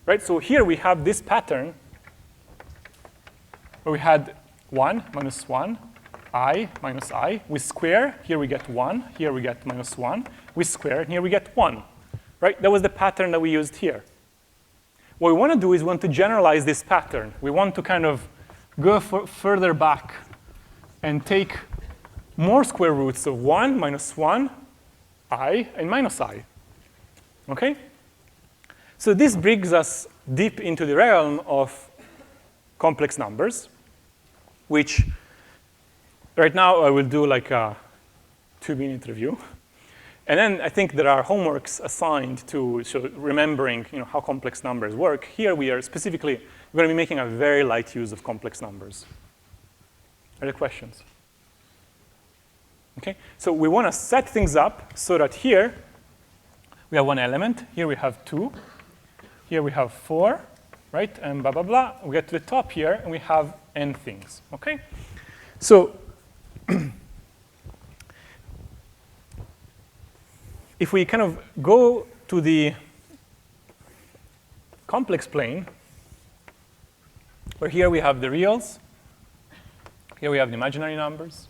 Right? So here we have this pattern where we had 1 minus 1, I minus I. We square. Here we get 1. Here we get minus 1. We square. And here we get 1. Right? That was the pattern that we used here. What we want to do is we want to generalize this pattern. We want to kind of go further back and take more square roots of 1, minus 1, I, and minus I. OK? So this brings us deep into the realm of complex numbers, which right now I will do like a 2-minute review. And then I think there are homeworks assigned to remembering how complex numbers work. Here we are specifically going to be making a very light use of complex numbers. Are there questions? OK, so we want to set things up so that here we have 1 element. Here we have 2. Here we have 4, right? And blah, blah, blah. We get to the top here, and we have n things. OK? So if we kind of go to the complex plane, where here we have the reals, here we have the imaginary numbers,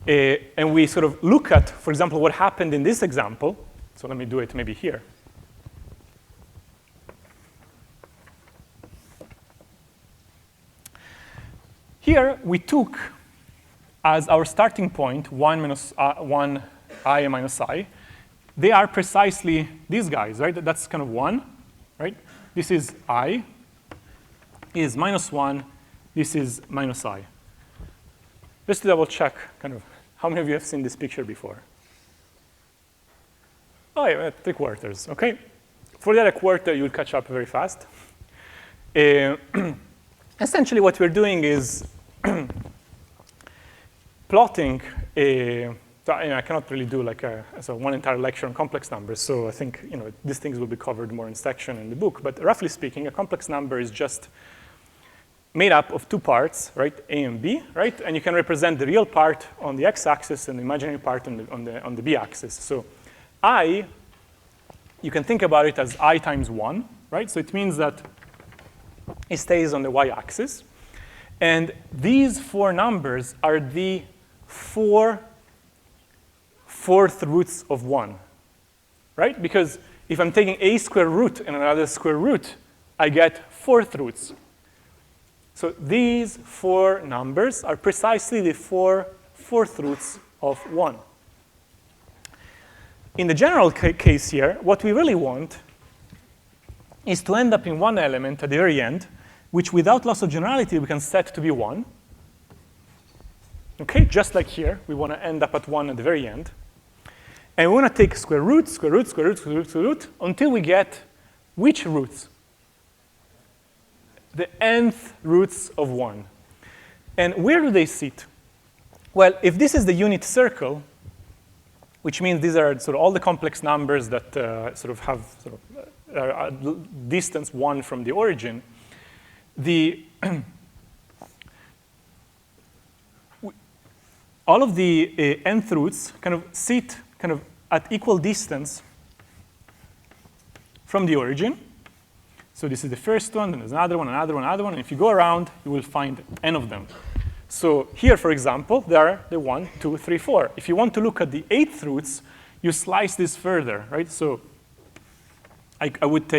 and we sort of look at, for example, what happened in this example. So let me do it maybe here. Here we took as our starting point 1 minus 1 I minus I. They are precisely these guys, right? That's kind of 1, right? This is I, is minus 1. This is minus I. Just to double check, kind of, how many of you have seen this picture before? Oh, yeah, 3/4, OK? For the other quarter, you'll catch up very fast. Essentially, what we're doing is plotting so I cannot really do like one entire lecture on complex numbers. So I think these things will be covered more in section in the book. But roughly speaking, a complex number is just made up of 2 parts, right? A and B, right? And you can represent the real part on the x-axis and the imaginary part on the b-axis. So I, you can think about it as I times 1, right? So it means that it stays on the y-axis. And these 4 numbers are the 4 fourth roots of 1, right? Because if I'm taking a square root and another square root, I get 4th roots. So these 4 numbers are precisely the 4 fourth roots of 1. In the general case here, what we really want is to end up in 1 element at the very end, which without loss of generality, we can set to be 1. OK, just like here, we want to end up at 1 at the very end. And we want to take square root, square root, square root, square root, square root, until we get which roots? The nth roots of 1. And where do they sit? Well, if this is the unit circle, which means these are sort of all the complex numbers that sort of have sort of distance 1 from the origin, all of the nth roots kind of sit kind of at equal distance from the origin. So this is the first one, then there's another one, another one, another one. And if you go around, you will find n of them. So here, for example, there are the 1, 2, 3, 4. If you want to look at the 8th roots, you slice this further, right? So I would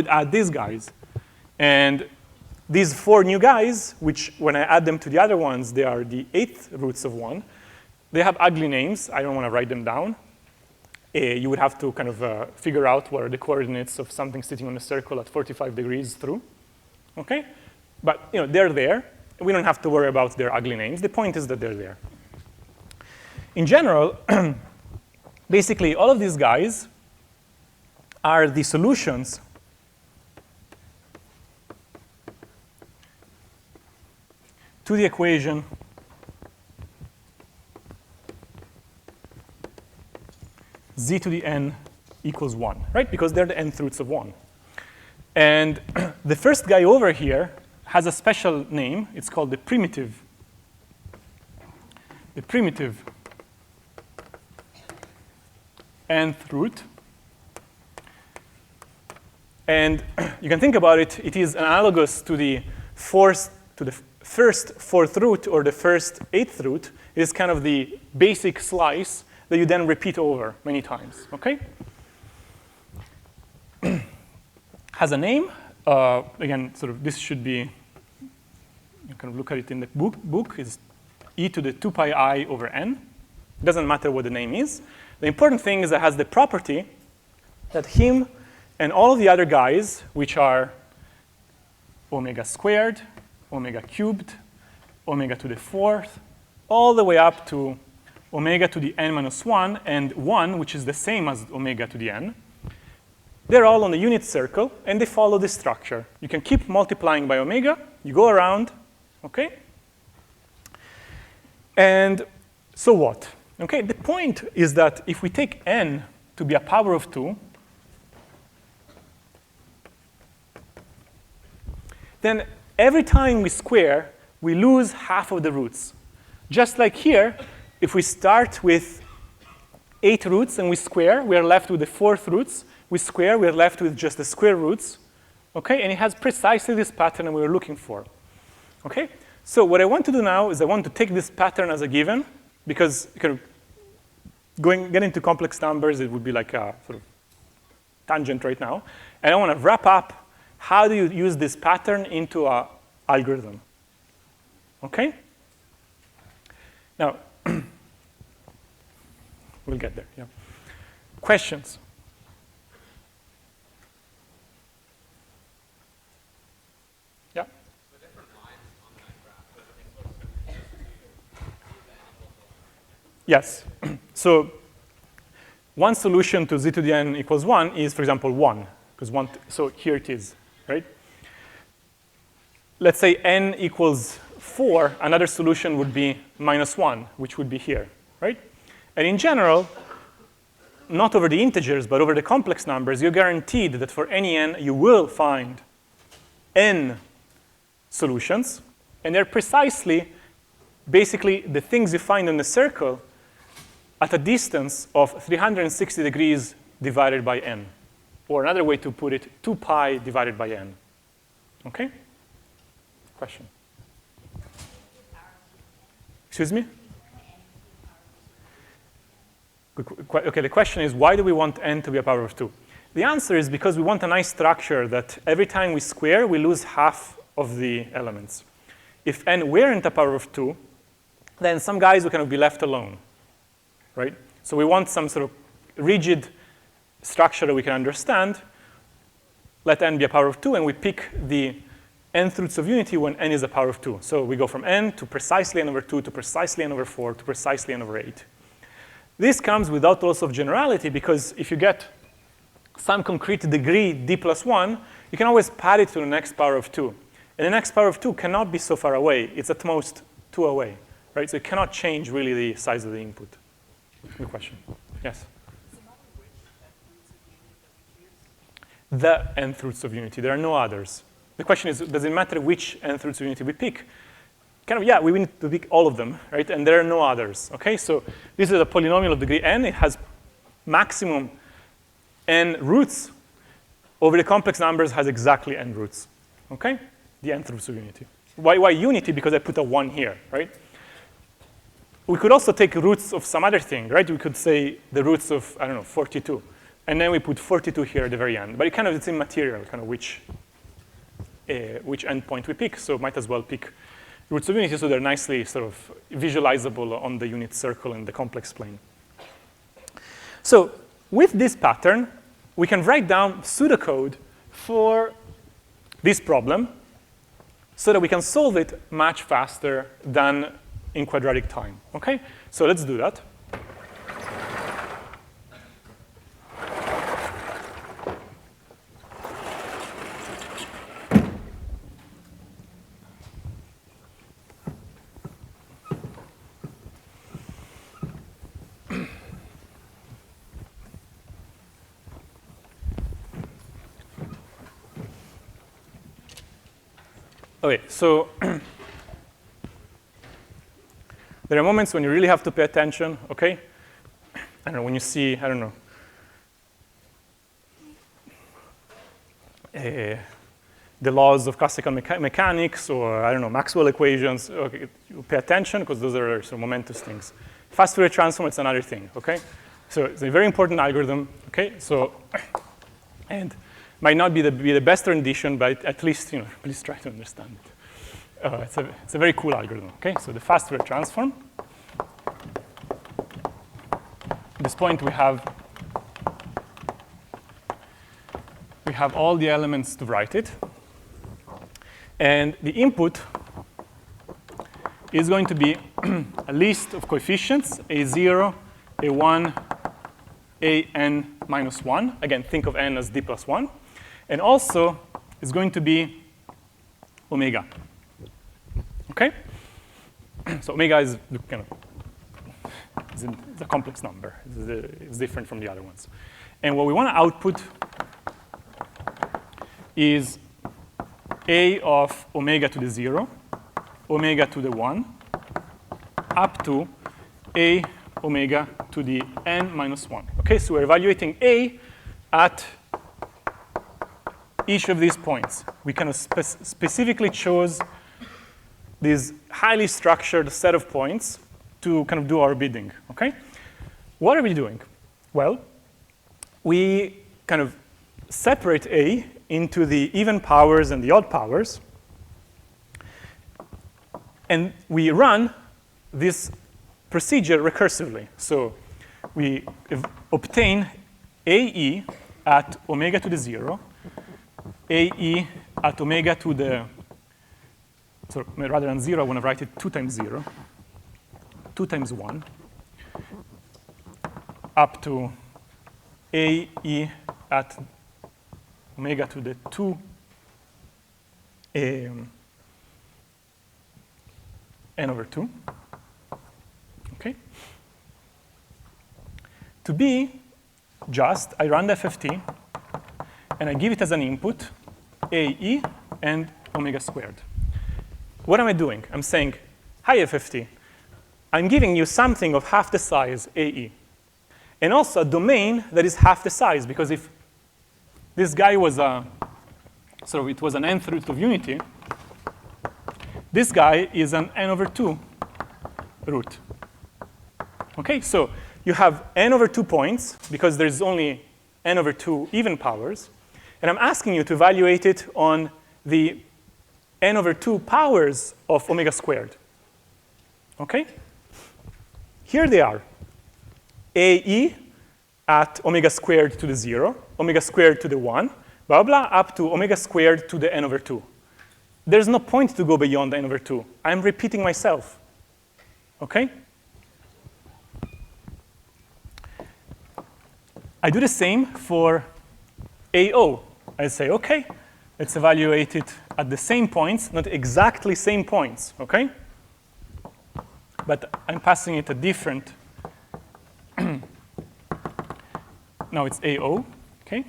add these guys. And these 4 new guys, which when I add them to the other ones, they are the 8th roots of 1. They have ugly names. I don't want to write them down. You would have to kind of figure out what are the coordinates of something sitting on a circle at 45 degrees through. OK? But they're there. We don't have to worry about their ugly names. The point is that they're there. In general, basically, all of these guys are the solutions to the equation z to the n equals 1, right? Because they're the nth roots of 1. And the first guy over here has a special name. It's called the primitive nth root. And you can think about it. It is analogous to the first fourth root or the first eighth root is kind of the basic slice that you then repeat over many times, okay? Has a name. Again, sort of this should be, you can look at it in the book, is e to the 2 pi I over n. It doesn't matter what the name is. The important thing is that it has the property that him and all of the other guys, which are omega squared, omega cubed, omega to the fourth, all the way up to omega to the n minus 1, and 1, which is the same as omega to the n. They're all on the unit circle, and they follow this structure. You can keep multiplying by omega. You go around, OK? And so what? OK, the point is that if we take n to be a power of 2, then every time we square, we lose half of the roots. Just like here, if we start with 8 roots and we square, we are left with the 4th roots. We square, we are left with just the square roots. Okay, and it has precisely this pattern that we were looking for. Okay, so what I want to do now is I want to take this pattern as a given, because kind of get into complex numbers, it would be like a sort of tangent right now. And I want to wrap up how do you use this pattern into an algorithm. Okay? Now, we'll get there. Yeah. Questions? Yeah? The different lines on that graph, Yes. So one solution to z to the n equals 1 is, for example, 1. Because so here it is, right? Let's say n equals 4. Another solution would be minus 1, which would be here, right? And in general, not over the integers, but over the complex numbers, you're guaranteed that for any n, you will find n solutions. And they're precisely, basically, the things you find in the circle at a distance of 360 degrees divided by n. Or another way to put it, 2 pi divided by n. OK? Question? Excuse me? OK, the question is, why do we want n to be a power of 2? The answer is because we want a nice structure that every time we square, we lose half of the elements. If n weren't a power of 2, then some guys would kind of be left alone, right? So we want some sort of rigid structure that we can understand. Let n be a power of 2, and we pick the nth roots of unity when n is a power of 2. So we go from n to precisely n over 2 to precisely n over 4 to precisely n over 8. This comes without loss of generality, because if you get some concrete degree d plus 1, you can always pad it to the next power of 2. And the next power of 2 cannot be so far away. It's at most 2 away, right? So it cannot change really the size of the input. Good question. Yes? The nth roots of unity. There are no others. The question is, does it matter which nth roots of unity we pick? Kind of, yeah, we need to pick all of them, right? And there are no others, OK? So this is a polynomial of degree n. It has maximum n roots. Over the complex numbers has exactly n roots, OK? The nth roots of unity. Why unity? Because I put a 1 here, right? We could also take roots of some other thing, right? We could say the roots of, I don't know, 42. And then we put 42 here at the very end. But it's immaterial, kind of which endpoint we pick. So might as well pick roots of unity so they're nicely sort of visualizable on the unit circle in the complex plane. So with this pattern, we can write down pseudocode for this problem so that we can solve it much faster than in quadratic time. OK? So let's do that. OK, so there are moments when you really have to pay attention, OK? I don't know, when you see, I don't know, the laws of classical mechanics or, I don't know, Maxwell equations, okay, you pay attention because those are some momentous things. Fast Fourier transform, it's another thing, okay? So it's a very important algorithm, okay? So, and might not be the best rendition, but at least, please try to understand it. It's a very cool algorithm, okay? So the fast Fourier transform. At this point, we have all the elements to write it. And the input is going to be a list of coefficients, a0, a1, an minus 1. Again, think of n as d plus 1. And also, it's going to be omega. Okay? So omega is kind of it's a complex number. It's different from the other ones. And what we want to output is a of omega to the 0, omega to the 1, up to a omega to the n minus 1. Okay, so we're evaluating a at each of these points. We kind of specifically chose this highly structured set of points to kind of do our bidding, okay? What are we doing? Well, we kind of separate A into the even powers and the odd powers. And we run this procedure recursively. So we obtain AE at omega to the 0, AE at omega to the, so rather than 0, I want to write it 2 times 0, 2 times 1, up to AE at omega to the 2 n over 2. Okay. To be just, I run the FFT, and I give it as an input AE and omega squared. What am I doing? I'm saying, hi, FFT. I'm giving you something of half the size, AE, and also a domain that is half the size, because if this guy was so it was an nth root of unity, this guy is an n over 2 root. Okay, so you have n over 2 points, because there's only n over 2 even powers, and I'm asking you to evaluate it on the n over 2 powers of omega squared. Okay? Here they are. AE at omega squared to the 0, omega squared to the 1, blah, blah, up to omega squared to the n over 2. There's no point to go beyond n over 2. I'm repeating myself. Okay? I do the same for AO. I say, OK, let's evaluate it at the same points, not exactly same points, OK? But I'm passing it a different. Now it's AO, OK?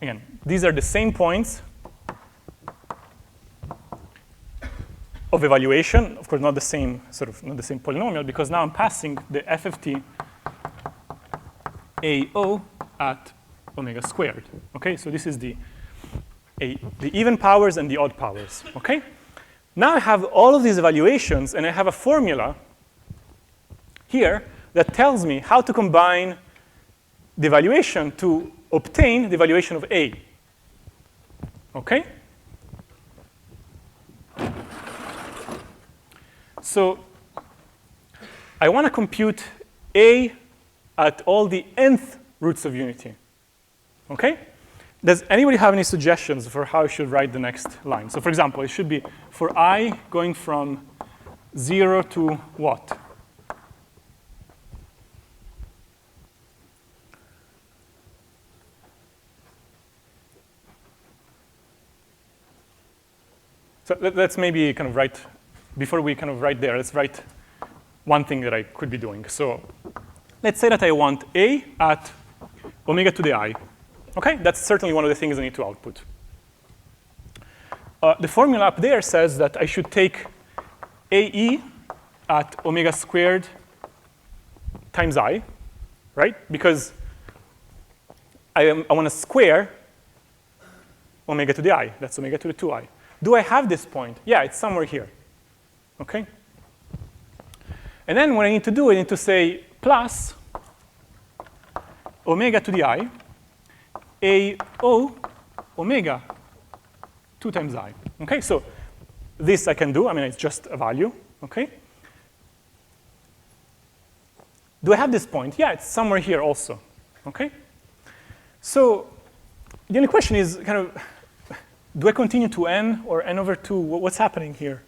Again, these are the same points of evaluation. Of course, not the same not the same polynomial, because now I'm passing the FFT AO at omega squared. Okay, so this is the even powers and the odd powers. Okay, now I have all of these evaluations, and I have a formula here that tells me how to combine the evaluation to obtain the evaluation of A. Okay? So I want to compute A at all the nth roots of unity. Okay? Does anybody have any suggestions for how I should write the next line? So for example, it should be for I going from 0 to what? So let's maybe kind of write, before we kind of write there, let's write one thing that I could be doing. So let's say that I want A at omega to the I. Okay, that's certainly one of the things I need to output. The formula up there says that I should take AE at omega squared times I, right? Because I want to square omega to the I. That's omega to the 2I. Do I have this point? Yeah, it's somewhere here. Okay? And then what I need to do, I need to say plus omega to the I, AO omega 2 times I. Okay, so this I can do. I mean, it's just a value. Okay? Do I have this point? Yeah, it's somewhere here also. Okay? So the only question is kind of, do I continue to n or n over 2? What's happening here?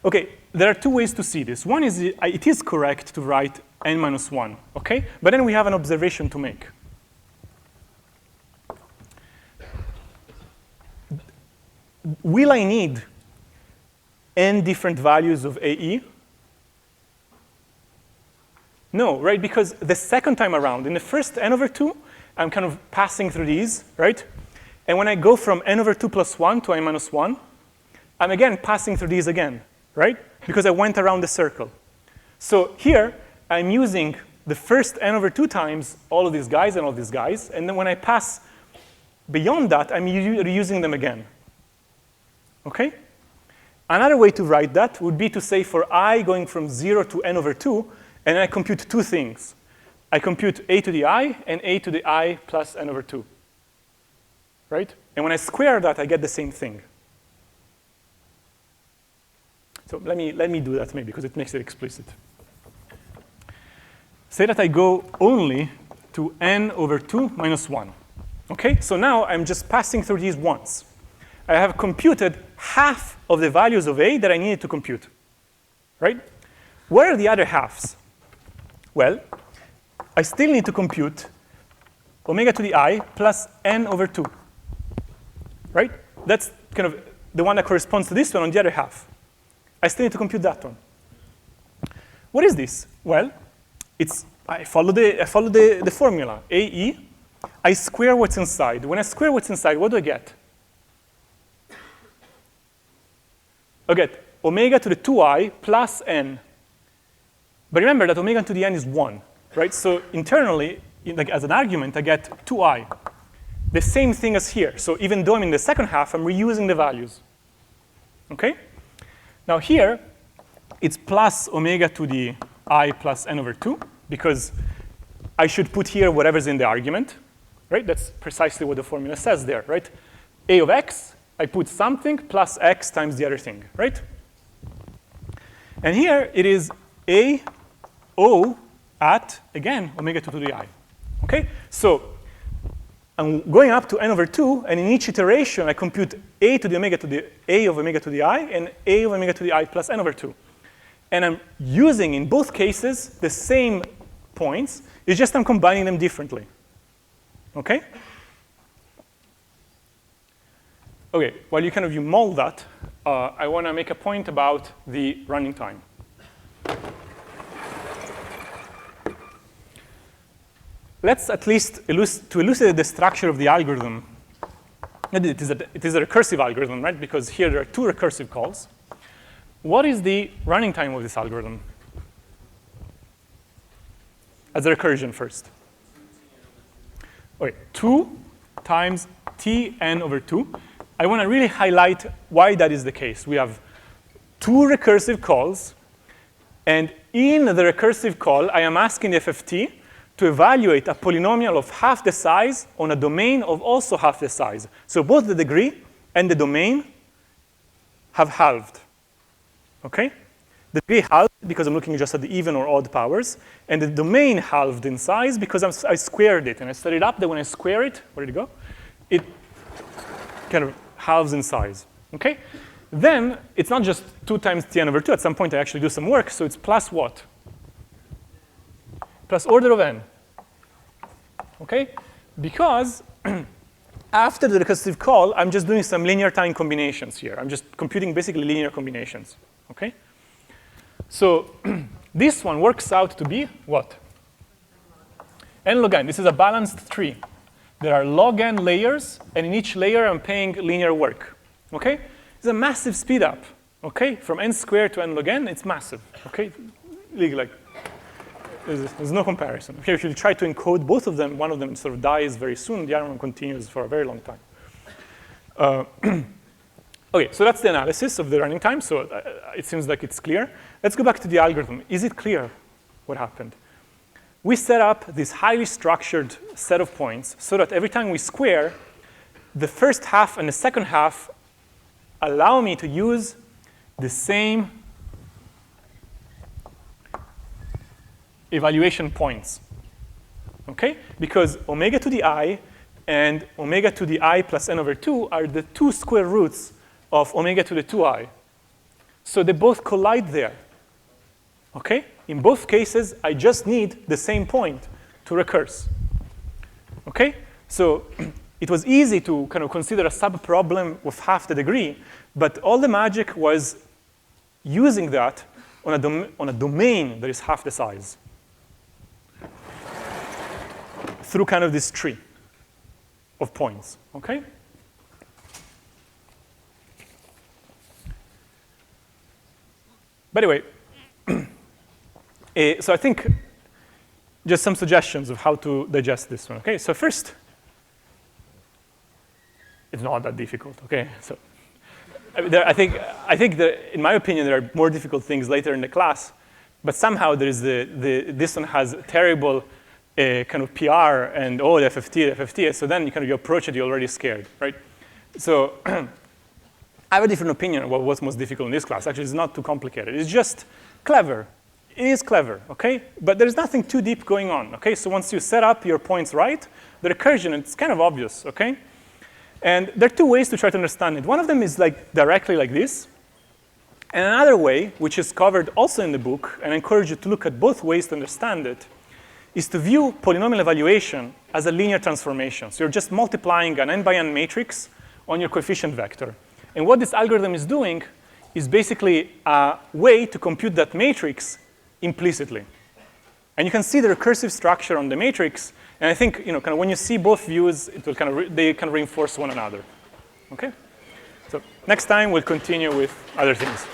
Okay, there are two ways to see this. One is it is correct to write n minus 1, okay? But then we have an observation to make. Will I need n different values of AE? No, right? Because the second time around, in the first n over 2, I'm kind of passing through these, right? And when I go from n over 2 plus 1 to n minus 1, I'm again passing through these again, right? Because I went around the circle. So here, I'm using the first n over 2 times all of these guys and all these guys. And then when I pass beyond that, I'm reusing them again. Okay? Another way to write that would be to say for I going from 0 to n over 2, and I compute two things. I compute a to the I and a to the I plus n over 2. Right? And when I square that, I get the same thing. So let me do that maybe, because it makes it explicit. Say that I go only to n over 2 minus 1. Okay? So now I'm just passing through these once. I have computed half of the values of a that I needed to compute. Right? Where are the other halves? Well, I still need to compute omega to the I plus n over 2. Right? That's kind of the one that corresponds to this one on the other half. I still need to compute that one. What is this? Well, I follow the formula, AE. I square what's inside. When I square what's inside, what do I get? I get omega to the 2I plus n. But remember that omega to the n is 1, right? So internally, like as an argument, I get 2I. The same thing as here. So even though I'm in the second half, I'm reusing the values. Okay? Now here, it's plus omega to the I plus n over 2, because I should put here whatever's in the argument, right? That's precisely what the formula says there, right? A of x, I put something plus x times the other thing, right? And here it is a O at, again, omega 2 to the I. Okay? So I'm going up to n over 2, and in each iteration, I compute a to the omega to the a of omega to the I and a of omega to the I plus n over 2. And I'm using, in both cases, the same points. It's just I'm combining them differently. Okay? Okay, while you mold that, I want to make a point about the running time. Let's at least elucidate the structure of the algorithm. It is a recursive algorithm, right? Because here there are two recursive calls. What is the running time of this algorithm? As a recursion first. Okay, 2 times Tn over 2. I want to really highlight why that is the case. We have two recursive calls. And in the recursive call, I am asking the FFT to evaluate a polynomial of half the size on a domain of also half the size. So both the degree and the domain have halved. Okay? The degree halved because I'm looking just at the even or odd powers. And the domain halved in size because I squared it. And I set it up that when I square it, where did it go? It kind of halves in size. Okay? Then it's not just 2 times Tn over 2. At some point, I actually do some work. So it's plus what? Plus order of n. Okay? Because after the recursive call, I'm just doing some linear time combinations here. I'm just computing basically linear combinations. Okay? So this one works out to be what? N log n. This is a balanced tree. There are log n layers, and in each layer, I'm paying linear work. Okay? It's a massive speed up. Okay? From n squared to n log n, it's massive. Okay? Like There's no comparison. Okay, if you try to encode both of them, one of them sort of dies very soon, the other one continues for a very long time. Okay, so that's the analysis of the running time. So it seems like it's clear. Let's go back to the algorithm. Is it clear what happened? We set up this highly structured set of points so that every time we square, the first half and the second half allow me to use the same evaluation points, okay? Because omega to the I and omega to the I plus n over 2 are the two square roots of omega to the 2i. So they both collide there, okay? In both cases, I just need the same point to recurse, okay? So it was easy to kind of consider a sub-problem with half the degree, but all the magic was using that on a domain that is half the size through kind of this tree of points, okay? By the way, so I think just some suggestions of how to digest this one, okay? So first, it's not that difficult, okay? So I think that, in my opinion, there are more difficult things later in the class, but somehow there is this one has terrible kind of PR and, oh, the FFT, so then you approach it, you're already scared, right? So I have a different opinion about what's most difficult in this class. Actually, it's not too complicated. It's just clever. It is clever, okay? But there's nothing too deep going on, okay? So once you set up your points right, the recursion, it's kind of obvious, okay? And there are two ways to try to understand it. One of them is like directly like this. And another way, which is covered also in the book, and I encourage you to look at both ways to understand it, is to view polynomial evaluation as a linear transformation. So you're just multiplying an n by n matrix on your coefficient vector. And what this algorithm is doing is basically a way to compute that matrix implicitly. And you can see the recursive structure on the matrix. And I think kind of when you see both views, it will they kind of reinforce one another. Okay? So next time, we'll continue with other things.